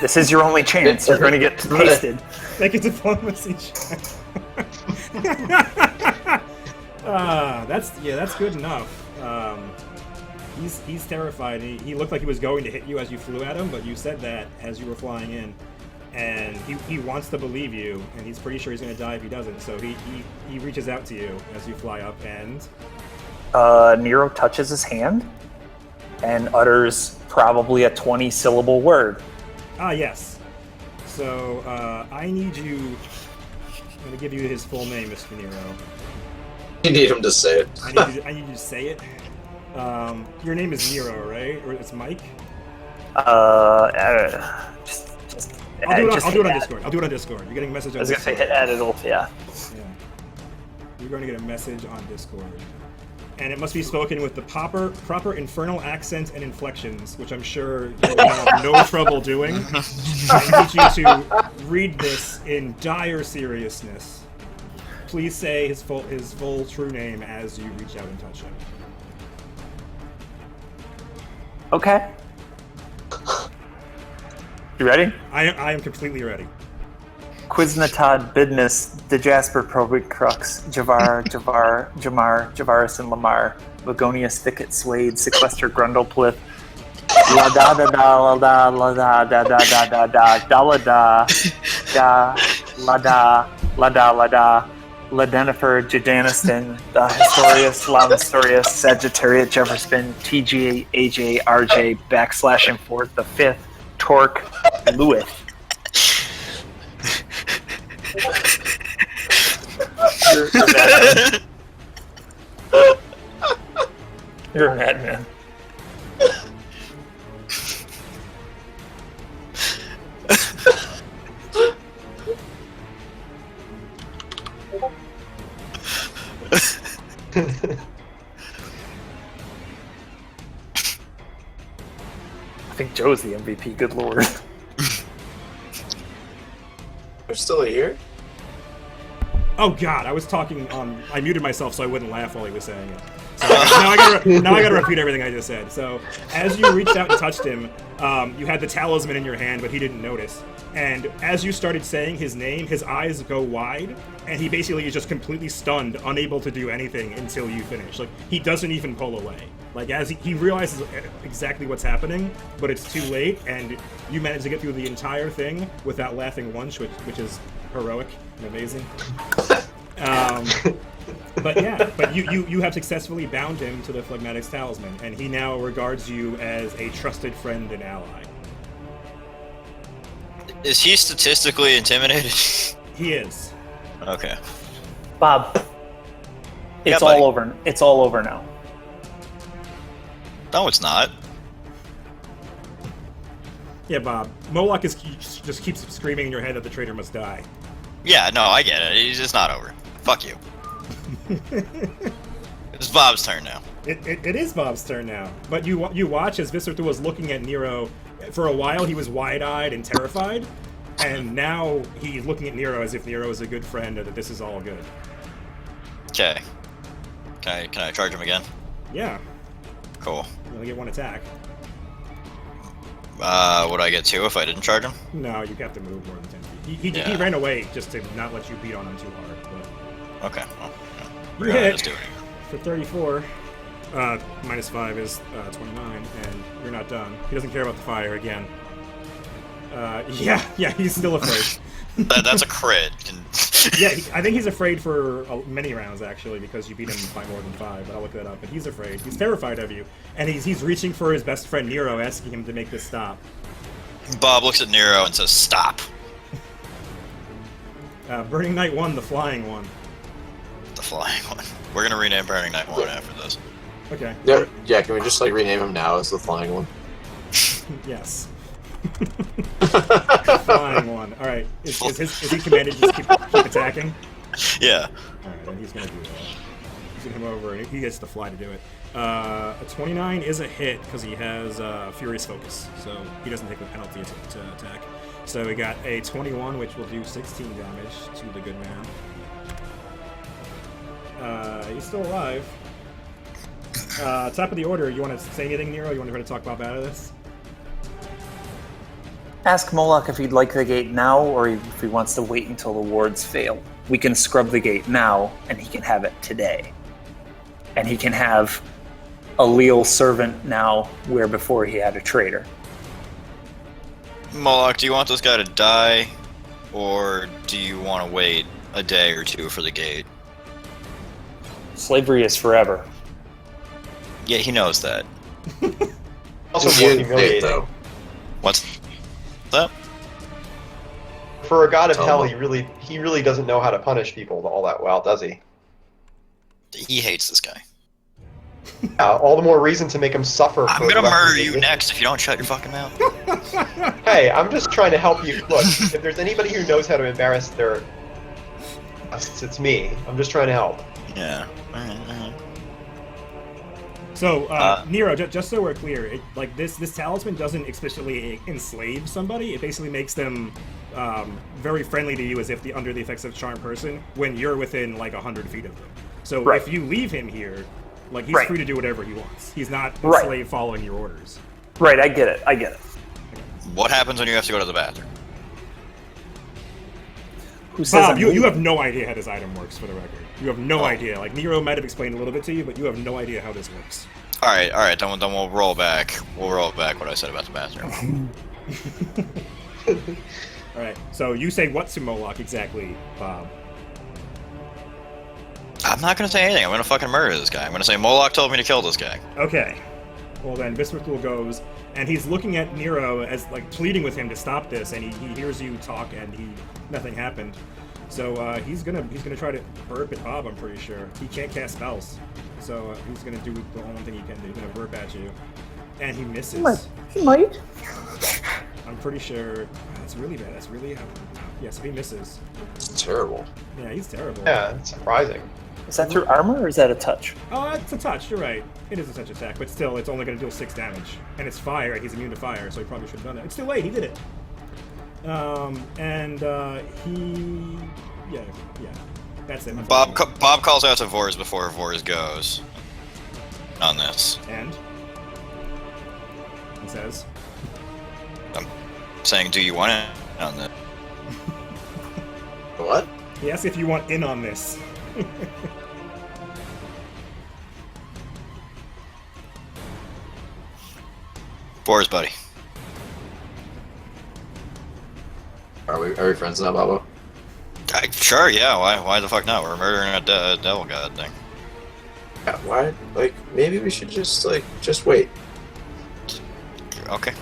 This is your only chance. You're going to get pasted. Make a diplomacy check. That's good enough. He's terrified. He looked like he was going to hit you as you flew at him, but you said that as you were flying in, and he wants to believe you, and he's pretty sure he's going to die if he doesn't. So he reaches out to you as you fly up, and Nero touches his hand and utters probably a 20-syllable word. yes. So I need you. I'm going to give you his full name, Mr. Nero. You need him to say it. I need you to say it. Your name is Nero, right? Or it's Mike? Just I'll do it just on hit add. Discord. I'll do it on Discord. You're getting a message on I was gonna say Discord. hit add it'll, yeah. Yeah. You're going to get a message on Discord. And it must be spoken with the proper infernal accent and inflections, which I'm sure you will have no trouble doing. I need you to read this in dire seriousness. Please say his full true name as you reach out and touch him. Okay. You ready? I am completely ready. Quiznatad, Bidness, Jasper, Probig, Crux, Jamar, Javaris, and Lamar, Begonius, Thicket, Swade, Sequester, Grundleplith, La da da da la da da da da da da da la da da la da la da la da Ladenifer, Jadaniston, the Historius, Lamastorius, Sagittarius, Jefferson, TGA, AJ, RJ, / Forth, the fifth, Torque, Lewis. You're a madman. You're a madman. I think Joe's the MVP, good lord. We're still here. Oh God, I was talking on. I muted myself so I wouldn't laugh while he was saying it. So now I gotta repeat everything I just said. So as you reached out and touched him, you had the talisman in your hand, but he didn't notice. And as you started saying his name, his eyes go wide, and he basically is just completely stunned, unable to do anything until you finish. Like he doesn't even pull away. Like as he realizes exactly what's happening, but it's too late, and you manage to get through the entire thing without laughing once, which is heroic and amazing. But you have successfully bound him to the Phlegmatic's talisman, and he now regards you as a trusted friend and ally. Is he statistically intimidated? He is. Okay. Bob, it's Yeah, buddy. all over. It's all over now. No, it's not. Yeah, Bob. Moloch just keeps screaming in your head that the traitor must die. Yeah, no, I get it. It's not over. Fuck you. It's Bob's turn now. It is Bob's turn now. But you watch as Viscerthu was looking at Nero. For a while, he was wide-eyed and terrified, and now he's looking at Nero as if Nero is a good friend and that this is all good. Okay. Can I charge him again? Yeah, Cool. you only get one attack. Would I get 2 if I didn't charge him? No, you have to move more than 10 feet. He Yeah. ran away just to not let you beat on him too hard. But Okay. Well, yeah. you We're gonna hit just do it. for 34. -5 is 29, and you're not done. He doesn't care about the fire again. Yeah, he's still afraid. That's a crit. Yeah, I think he's afraid for many rounds, actually, because you beat him by more than 5, but I'll look that up. But he's afraid. He's terrified of you. And he's reaching for his best friend Nero, asking him to make this stop. Bob looks at Nero and says, "Stop." Burning Knight 1, the flying one. The flying one. We're gonna rename Burning Knight 1 after this. Okay. Yeah, can we just like rename him now as the flying one? Yes. Flying one. Alright. Is he commanded to just keep attacking? Yeah. Alright, then he's gonna do that. He's gonna come over and he gets to fly to do it. A 29 is a hit because he has Furious Focus, so he doesn't take the penalty to attack. So we got a 21, which will do 16 damage to the good man. He's still alive. Top of the order, you want to say anything, Nero? You want to try to talk Bob out of this? Ask Moloch if he'd like the gate now or if he wants to wait until the wards fail. We can scrub the gate now, and he can have it today. And he can have a leal servant now, where before he had a traitor. Moloch, do you want this guy to die, or do you want to wait a day or two for the gate? Slavery is forever. Yeah, he knows that. Also Just more use it, humiliating. though. What's that? For a god of Tell hell, him. he really doesn't know how to punish people all that well, does he? He hates this guy. Yeah, all the more reason to make him suffer. I'm for the gonna rest of murder his you existence. next if you don't shut your fucking mouth. Hey, I'm just trying to help you. Look, if there's anybody who knows how to embarrass their guests, it's me. I'm just trying to help. Yeah. Alright. So, Nero, just so we're clear, like this talisman doesn't explicitly enslave somebody. It basically makes them very friendly to you, as if under the effects of charm person, when you're within like 100 feet of them. So Right. if you leave him here, like he's Right. free to do whatever he wants. He's not a Right. slave following your orders. Right, I get it. What happens when you have to go to the bathroom? Who says Bob, I'm you leaving? have no idea how this item works, for the record. You have no Oh. idea. Like Nero might have explained a little bit to you, but you have no idea how this works. Alright, then we'll roll back. We'll roll back what I said about the bathroom. All right. So you say what to Moloch exactly, Bob? I'm not gonna say anything. I'm gonna fucking murder this guy. I'm gonna say Moloch told me to kill this guy. Okay. Well then, Vismerthul goes, and he's looking at Nero as like pleading with him to stop this, and he hears you talk, and nothing happened. So he's gonna try to burp at Bob. I'm pretty sure he can't cast spells, so he's gonna do the only thing he can do. He's gonna burp at you, and he misses. He might. I'm pretty sure. That's really bad. That's really yes, he misses. It's terrible. Yeah, he's terrible. Yeah, it's surprising. Is that through armor or is that a touch? Oh, it's a touch. You're right. It is a touch attack, but still, it's only going to deal 6 damage, and it's fire. He's immune to fire, so he probably should have done it. It's too late. He did it. Yeah. That's it. Bob calls out to Vors before Vors goes on this. And he says, Saying, do you want it on this? What? he asks if you want in on this. Vors, buddy. Are we friends now, Babo? Sure, yeah. Why the fuck not? We're murdering a devil god thing. Yeah, why? Like, maybe we should just wait. Okay.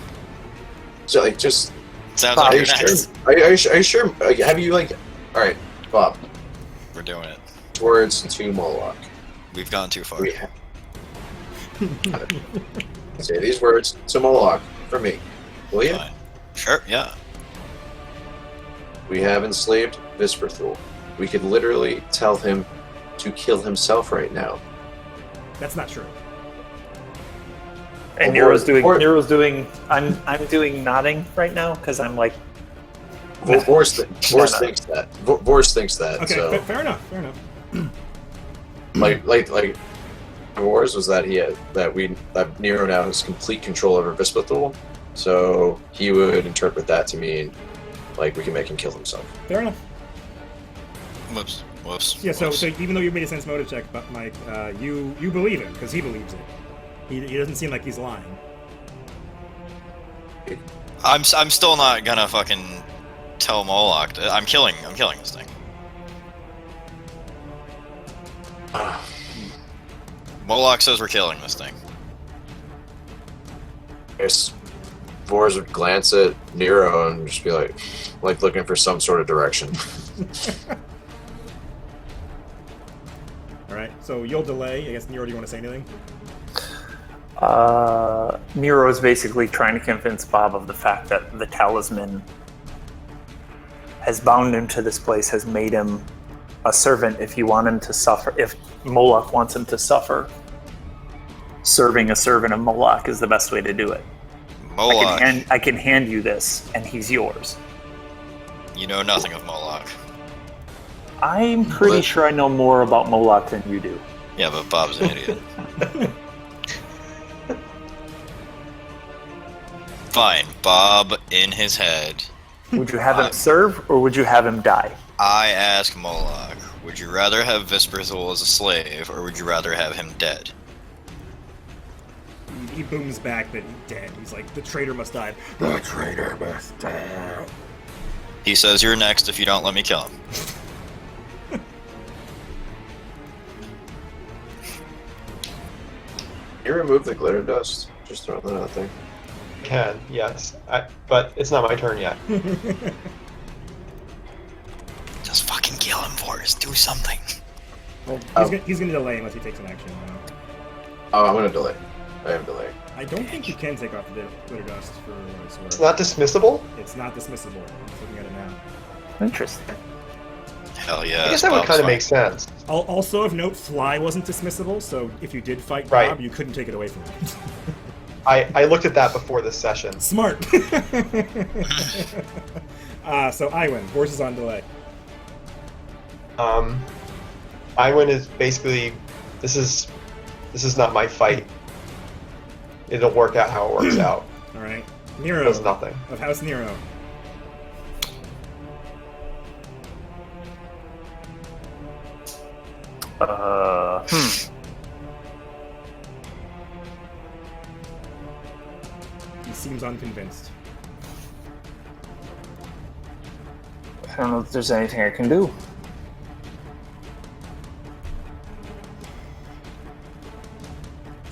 So, like, just. Sounds Bob, like Are you're you sure? next. Are you sure? Like, have you, like. Alright, Bob. We're doing it. Words to Moloch. We've gone too far. We have. Say these words to Moloch for me. Will you? Fine. Sure, yeah. We have enslaved Visperthul. We could literally tell him to kill himself right now. That's not true. And Or- Nero's doing. or- I'm doing nodding right now because I'm like. Vorse No. thinks that. Vorse thinks that. Okay, So, fair enough. like, Vorse was that that Nero now has complete control over Visperthul. So he would interpret that to mean, like, we can make him kill himself. Fair enough. Whoops. Yeah. So Whoops. even though you made a sense motive check, but Mike, you believe him because he believes it. He doesn't seem like he's lying. I'm still not gonna fucking tell Moloch. I'm killing this thing. Moloch says we're killing this thing. I guess Vorse would glance at Nero and just be like looking for some sort of direction. All right. So you'll delay. I guess Nero, do you want to say anything? Nero is basically trying to convince Bob of the fact that the talisman has bound him to this place, has made him a servant if you want him to suffer. If Moloch wants him to suffer, serving a servant of Moloch is the best way to do it. Moloch, I can hand you this, and he's yours. you know nothing of Moloch. I'm pretty sure I know more about Moloch than you do. Yeah, but Bob's an idiot. Fine, Bob in his head. Would you have him serve, or would you have him die? I ask Moloch, would you rather have Visperthul as a slave, or would you rather have him dead? he booms back that he's dead. He's like, the traitor must die. The traitor must die. He says you're next if you don't let me kill him. You remove the glitter dust. Just throwing that out there. Can, yes. But it's not my turn yet. Just fucking kill him, Forrest. Do something. He's gonna delay unless he takes an action. Oh, I'm gonna delay. I am delaying. I don't think you can take off the glitter dust for what it's worth. It's not dismissible? It's not dismissible. I'm just looking at it now. Interesting. Hell yeah. I guess that would kind of make sense. Also, of note, fly wasn't dismissible, so if you did fight Right. Bob, you couldn't take it away from him. I looked at that before this session. Smart. So I win. Horse is on delay. Iwin is basically this is not my fight. It'll work out how it works out. All right. It Nero does nothing. of House Nero. He seems unconvinced. I don't know if there's anything I can do.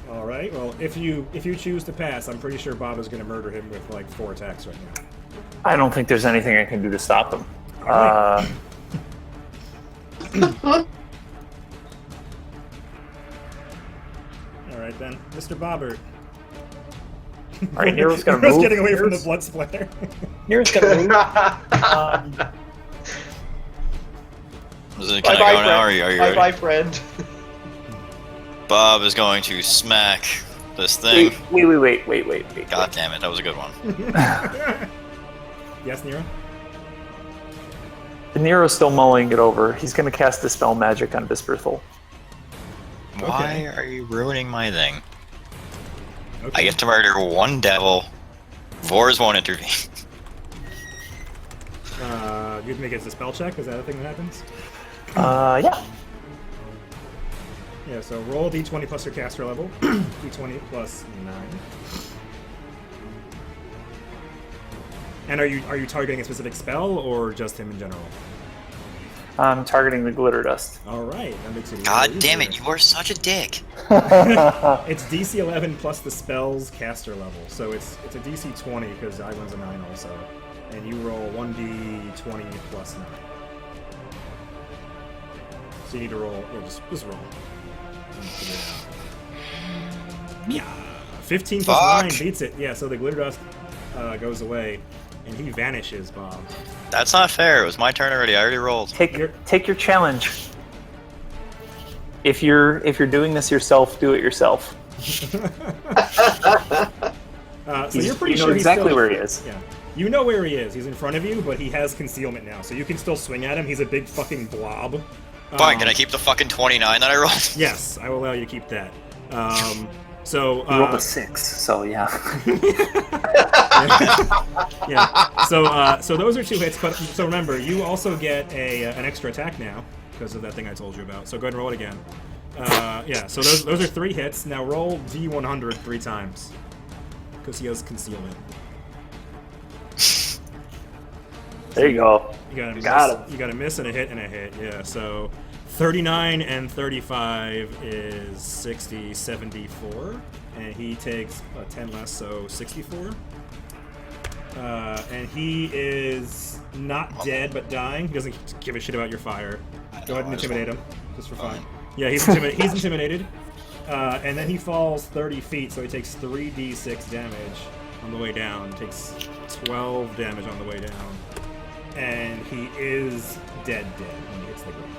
All right. Well, if you choose to pass, I'm pretty sure Bob is going to murder him with like 4 attacks right now. I don't think there's anything I can do to stop him. All right. All right then, Mr. Bobbert. All right, Nero's gonna Nero's move. getting away from the blood splatter. Nero's gonna move. Can I go now? Are you ready? Bye, friend. Bob is going to smack this thing. Wait. God damn it, that was a good one. Yes, Nero. Nero's still mulling it over. He's gonna cast Dispel Magic on Bisperthal. Why are you ruining my thing? Okay. I get to murder one devil. Vors won't intervene. You can make it as a spell check. Is that a thing that happens? Yeah. Yeah. So roll d20 plus your caster level. d20 plus 9. And are you targeting a specific spell or just him in general? I'm targeting the glitter dust. All right, that makes it. God easier. damn it, you are such a dick. It's DC 11 plus the spell's caster level, so it's a DC 20 because Ivan's a 9 also, and you roll 1d20 plus 9. So you need to roll. Yeah, just roll. Yeah, 15 plus Fuck. 9 beats it. Yeah, so the glitter dust goes away, and he vanishes, Bob. That's not fair. It was my turn already. I already rolled. Take your challenge. If you're doing this yourself, do it yourself. So you're pretty you sure know he's exactly still, where he is. Yeah. You know where he is. He's in front of you, but he has concealment now, so you can still swing at him. He's a big fucking blob. Fine, can I keep the fucking 29 that I rolled? Yes, I will allow you to keep that. So You rolled a 6, so yeah. yeah. So those are 2 hits. But so remember, you also get an extra attack now because of that thing I told you about. So go ahead and roll it again. Yeah. So those are 3 hits. Now roll D100 3 times because he has concealment. There you go. You Got him. You got a miss and a hit and a hit. Yeah. So 39 and 35 is 60, 74, and he takes 10 less, so 64. And he is not dead, but dying. He doesn't give a shit about your fire. Go ahead and intimidate him, just for fun. Yeah, he's intimidated. And then he falls 30 feet, so he takes 3d6 damage on the way down. Takes 12 damage on the way down. And he is dead when he hits the ground.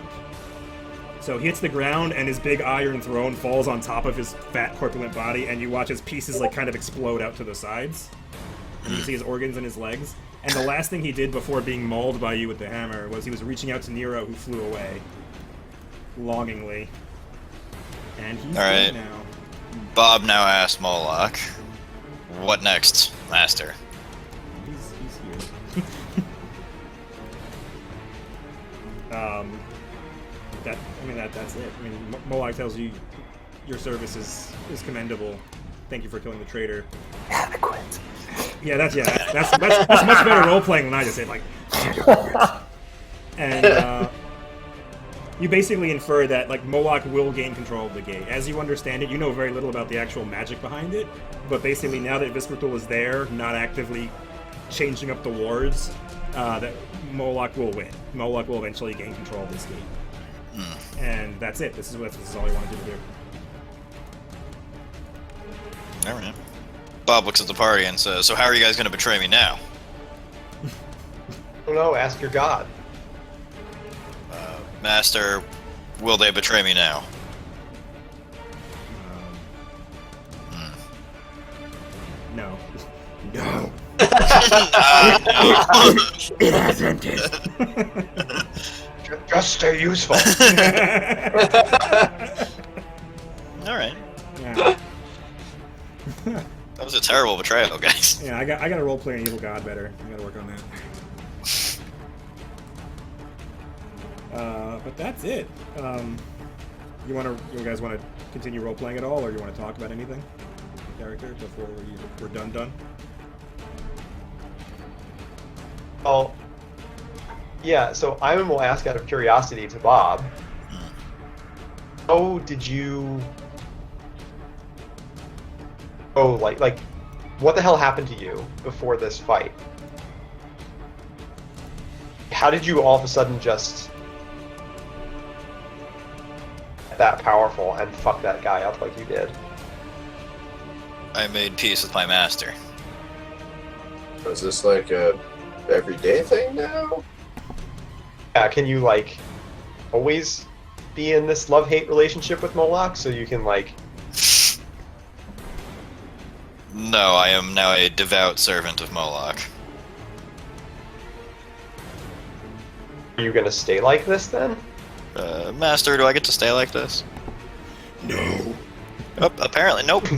So he hits the ground, and his big iron throne falls on top of his fat, corpulent body, and you watch his pieces like kind of explode out to the sides. And you see his organs and his legs. And the last thing he did before being mauled by you with the hammer was he was reaching out to Nero, who flew away, longingly. And he's dead now. Bob now asks Moloch, "What next, Master?" He's here. That's it. I mean, Moloch tells you your service is commendable. Thank you for killing the traitor. Adequate. Yeah, that's much better role playing than I just said. Like, and you basically infer that like Moloch will gain control of the gate. As you understand it, you know very little about the actual magic behind it, but basically now that Visperthul is there, not actively changing up the wards, that Moloch will win. Moloch will eventually gain control of this gate. And that's it. This is all he wanted to do. All right. Bob looks at the party and says, "So how are you guys going to betray me now?" I don't know. Ask your god. Master, will they betray me now? No. No. It has ended. Just stay useful. All right. Yeah. That was a terrible betrayal, guys. Yeah, I got to role play an evil god better. I got to work on that. But that's it. You guys want to continue role playing at all, or you want to talk about anything, character, before we're done? Oh, yeah. So I will ask out of curiosity to Bob. How did you? Oh, like, what the hell happened to you before this fight? How did you all of a sudden just that powerful and fuck that guy up like you did? I made peace with my master. Is this like a everyday thing now? Yeah, can you like always be in this love-hate relationship with Moloch so you can like? No, I am now a devout servant of Moloch. Are you gonna stay like this then? Master, do I get to stay like this? No. Oh, apparently, nope.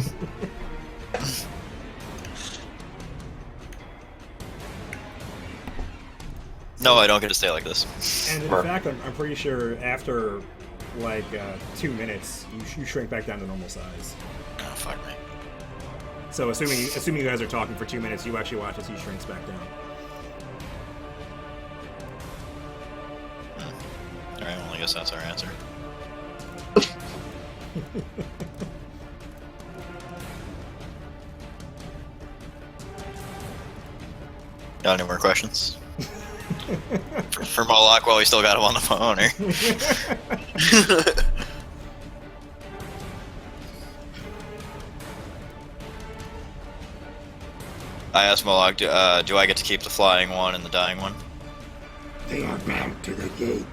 No, I don't get to stay like this. And in fact, I'm pretty sure after like 2 minutes, you shrink back down to normal size. Oh, fuck me. So assuming you guys are talking for 2 minutes, you actually watch as he shrinks back down. Alright, well, I guess that's our answer. Got any more questions? for Moloch while we still got him on the phone, or? I asked Moloch, do I get to keep the flying one and the dying one? They are bound to the gate.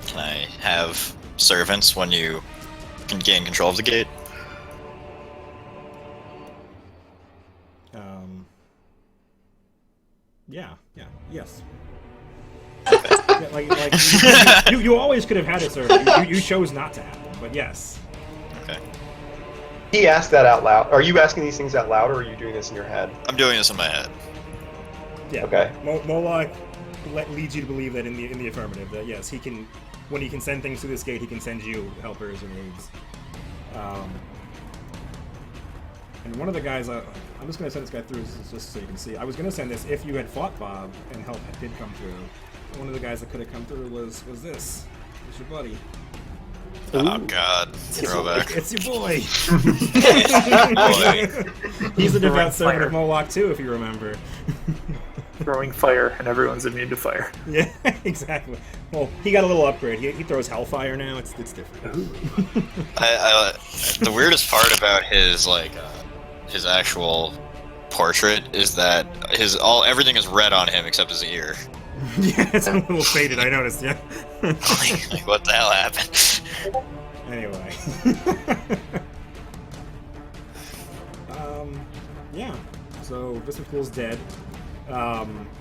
Can I have servants when you can gain control of the gate? Yes. Yeah, you always could have had a servant. You chose not to have them, but yes. Okay. He asked that out loud. Are you asking these things out loud, or are you doing this in your head? I'm doing this in my head. Yeah. Okay. Moloch leads you to believe that in the affirmative, that yes, he can. When he can send things through this gate, he can send you helpers and aids. And one of the guys, I'm just going to send this guy through just so you can see. I was going to send this if you had fought Bob and help did come through. One of the guys that could have come through was this. It's your buddy. Oh god, throwback. It's your boy. Boy. He's a devout servant Fire. of Moloch too, if you remember. Throwing fire, and everyone's immune to fire. Yeah, exactly. Well, he got a little upgrade. He throws hellfire now. It's different. The weirdest part about his his actual portrait is that everything is red on him except his ear. Yeah, it's a little faded. I noticed. Yeah. like, what the hell happened? Anyway. Yeah. So Visperthul's dead.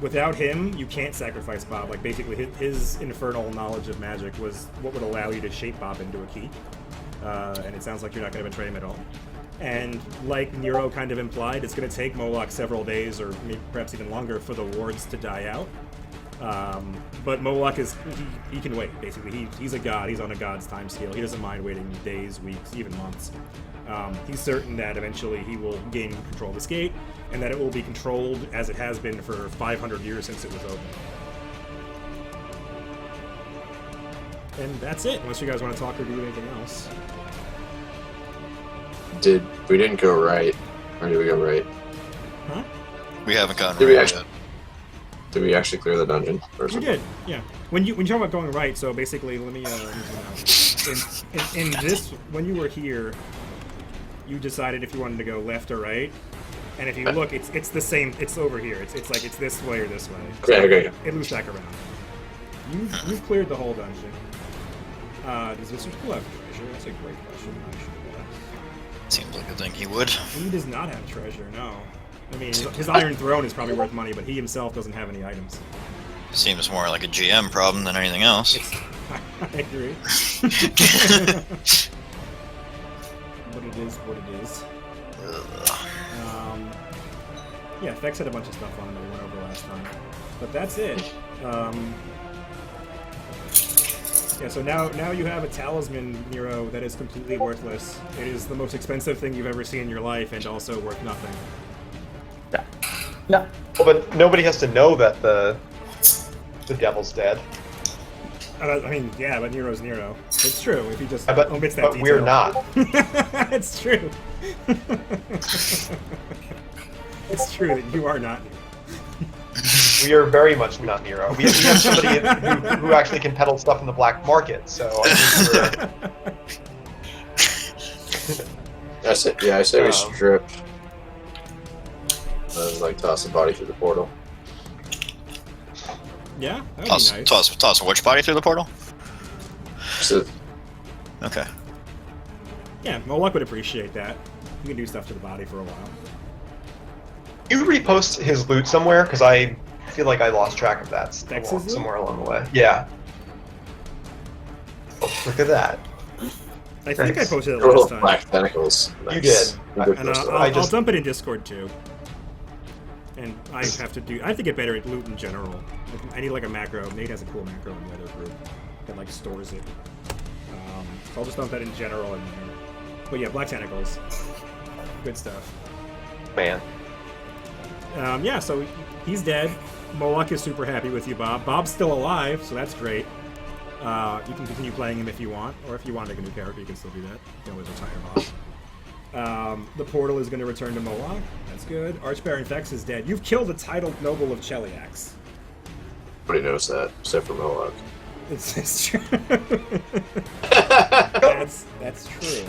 Without him, you can't sacrifice Bob. Like basically, his infernal knowledge of magic was what would allow you to shape Bob into a key. And it sounds like you're not going to betray him at all. And like Nero kind of implied, it's going to take Moloch several days, or maybe perhaps even longer, for the wards to die out. But Moloch he can wait. Basically, he's a god. He's on a god's time scale. He doesn't mind waiting days, weeks, even months. He's certain that eventually he will gain control of this gate, and that it will be controlled as it has been for 500 years since it was opened. And that's it, unless you guys want to talk or do anything else. We didn't go right, or did we go right? Huh? We haven't gotten Did we right actually? yet. Did we actually clear the dungeon? Or You something? did, yeah. When you talk about going right, so basically, let me zoom out. In this, when you were here, you decided if you wanted to go left or right, and if you look, it's the same. It's over here. It's like it's this way or this way. Okay. It moves back around. You've cleared the whole dungeon. Does this still have treasure? That's a great question. I should ask. Seems like a thing he would. He does not have treasure. No. I mean, his Iron Throne is probably worth money, but he himself doesn't have any items. Seems more like a GM problem than anything else. I agree. But it is what it is. Yeah, Fex had a bunch of stuff on that we went over last time. But that's it. Yeah, so now you have a talisman, Nero, that is completely worthless. It is the most expensive thing you've ever seen in your life, and also worth nothing. Yeah. No. Well, but nobody has to know that the devil's dead. I mean, yeah, but Nero's Nero. It's true, if he just But omits that detail. we're not. It's true. It's true that you are not Nero. We are very much not Nero. We have somebody who actually can peddle stuff in the black market, so I think That's it. Yeah, I say we Um, strip. And like toss the body through the portal. Yeah, that would Toss, be nice. toss which body through the portal? So, Okay. Yeah, Moloch would appreciate that. You can do stuff to the body for a while. you repost his loot somewhere because I feel like I lost track of that Vex's loot? somewhere along the way. Yeah. Oh, look at that. I think I posted it little last time. black tentacles. You Nice. did. Good And post. I'll dump it in Discord too. And I have to get better at loot in general. I need like a macro. Nate has a cool macro in the other group that like stores it. So I'll just dump that in general in there. But yeah, black tentacles. Good stuff. Man. Yeah, so he's dead. Moloch is super happy with you, Bob. Bob's still alive, so that's great. You can continue playing him if you want, or if you want to make a new character, you can still do that. You can always retire Bob. The portal is going to return to Moloch. That's good. Archbaron Fex is dead. You've killed the titled noble of Cheliax. Nobody knows that except for Moloch. It's true. That's true.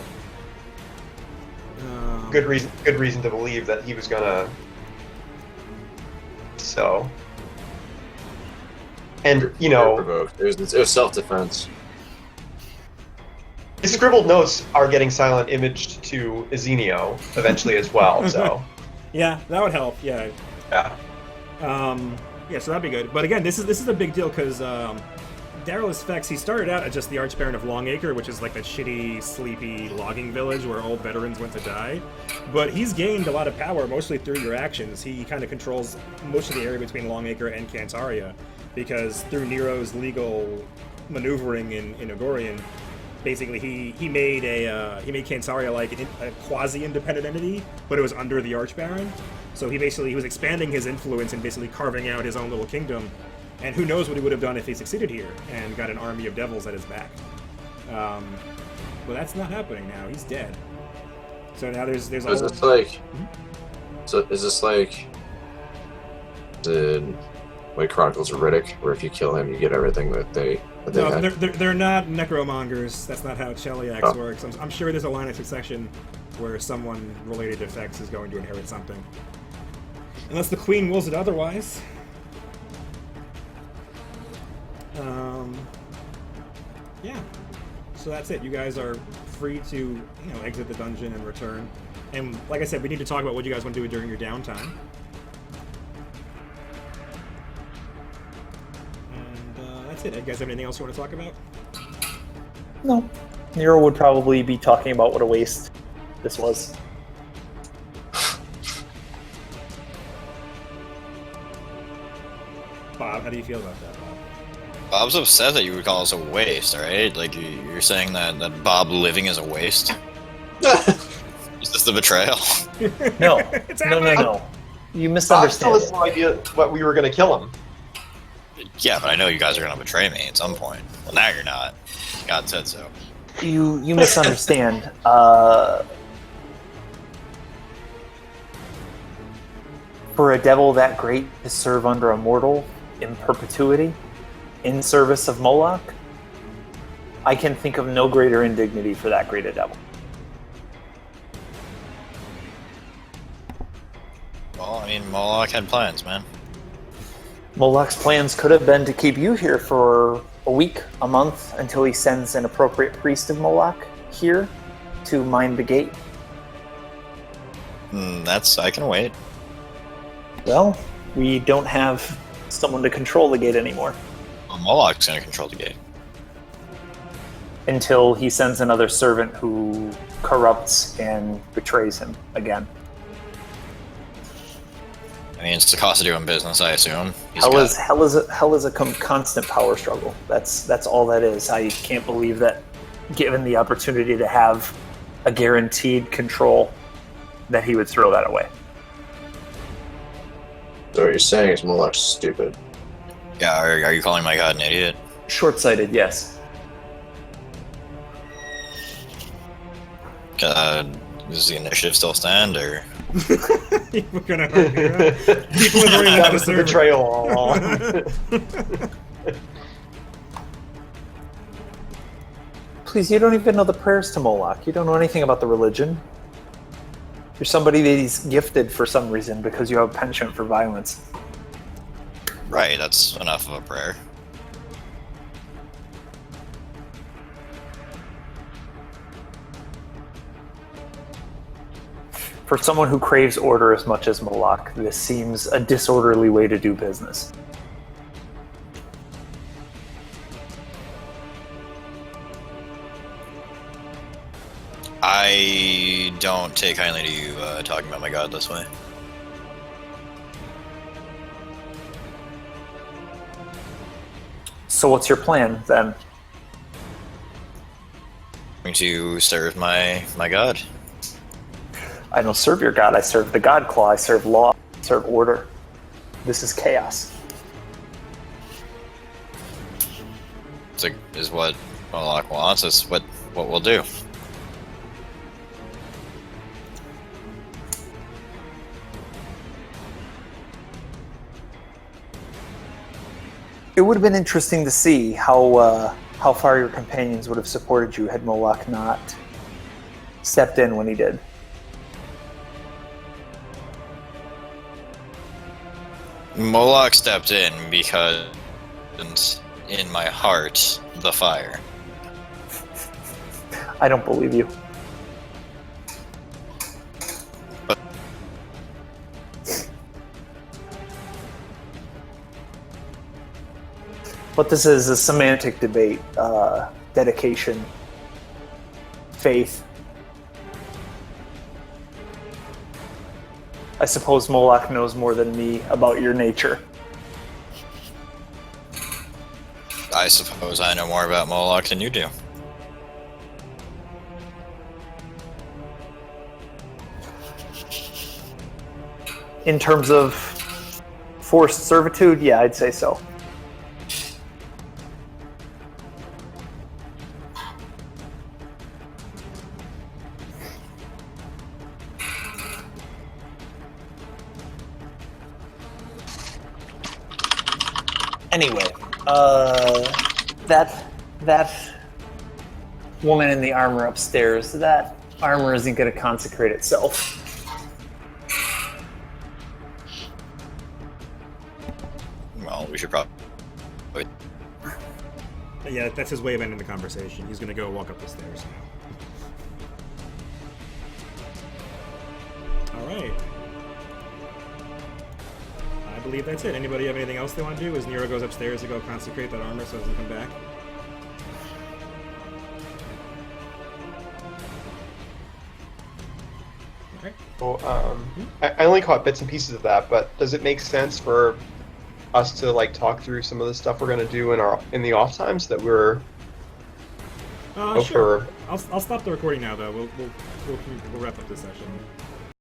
Good reason to believe that he was gonna. So. And you know, Provoked. It was self-defense. his scribbled notes are getting silent imaged to Ezenio eventually as well. So. Yeah, that would help. Yeah. Yeah. Yeah, so that'd be good. But again, this is a big deal because Daryl's Fex, he started out as just the Archbaron of Longacre, which is like that shitty, sleepy logging village where old veterans went to die. But he's gained a lot of power, mostly through your actions. He kind of controls most of the area between Longacre and Cantaria, because through Nero's legal maneuvering in Ogorian, basically he made Cantaria like a quasi-independent entity, but it was under the Archbaron. So he was expanding his influence and basically carving out his own little kingdom. And who knows what he would have done if he succeeded here and got an army of devils at his back. But that's not happening now. He's dead. So now there's a Is whole... this like? So is this like the Chronicles of Riddick, where if you kill him, you get everything that they No, had? they're not necromongers. That's not how Cheliax Oh. works. I'm sure there's a line of succession where someone related to Fex is going to inherit something. Unless the Queen wills it otherwise. Yeah. So that's it. You guys are free to, exit the dungeon and return. And like I said, we need to talk about what you guys want to do during your downtime. And that's it. You guys have anything else you want to talk about? No. Nero would probably be talking about what a waste this was. Bob, how do you feel about that, Bob? Bob's upset that you would call us a waste, alright? Like, you're saying that Bob living is a waste? Is this the betrayal? No, It's no, no, happening. no. You Bob still misunderstand. has no idea what we were going to kill him. Yeah, but I know you guys are gonna betray me at some point. Well, now you're not. God said so. You misunderstand. For a devil that great to serve under a mortal in perpetuity, in service of Moloch, I can think of no greater indignity for that great a devil. Well, I mean, Moloch had plans, man. Moloch's plans could have been to keep you here for a week, a month, until he sends an appropriate priest of Moloch here to mind the gate. I can wait. Well, we don't have someone to control the gate anymore Well, Moloch's gonna control the gate. until he sends another servant who corrupts and betrays him again. I mean, it's the cost of doing business, I assume. Hell is a constant power struggle. That's all that is. I can't believe that, given the opportunity to have a guaranteed control, that he would throw that away. So what you're saying is Moloch's stupid. Yeah, are you calling my god an idiot? Short-sighted, yes. Does the initiative still stand, or? We're gonna hurt Nero. People have already That left was the the betrayal all along. Please, you don't even know the prayers to Moloch. You don't know anything about the religion. You're somebody that he's gifted for some reason because you have a penchant for violence. Right, that's enough of a prayer. For someone who craves order as much as Moloch, this seems a disorderly way to do business. I don't take kindly to you talking about my god this way. So what's your plan, then? I'm going to serve my god. I don't serve your god, I serve the God Claw, I serve law, I serve order. This is chaos. Is what Moloch wants. It's what we'll do. It would have been interesting to see how far your companions would have supported you had Moloch not stepped in when he did. Moloch stepped in because in my heart, the fire. I don't believe you. What this is a semantic debate, dedication, faith. I suppose Moloch knows more than me about your nature. I suppose I know more about Moloch than you do. In terms of forced servitude, yeah, I'd say so. Anyway, that woman in the armor upstairs, that armor isn't going to consecrate itself. Well, we should probably. Yeah, that's his way of ending the conversation. He's gonna go walk up the stairs now. Alright. I believe that's it. Anybody have anything else they want to do as Nero goes upstairs to go consecrate that armor so it doesn't come back? Okay. Well, I only caught bits and pieces of that, but does it make sense for us to like talk through some of the stuff we're gonna do in the off times that we're Sure. I'll stop the recording now, though. We'll wrap up this session.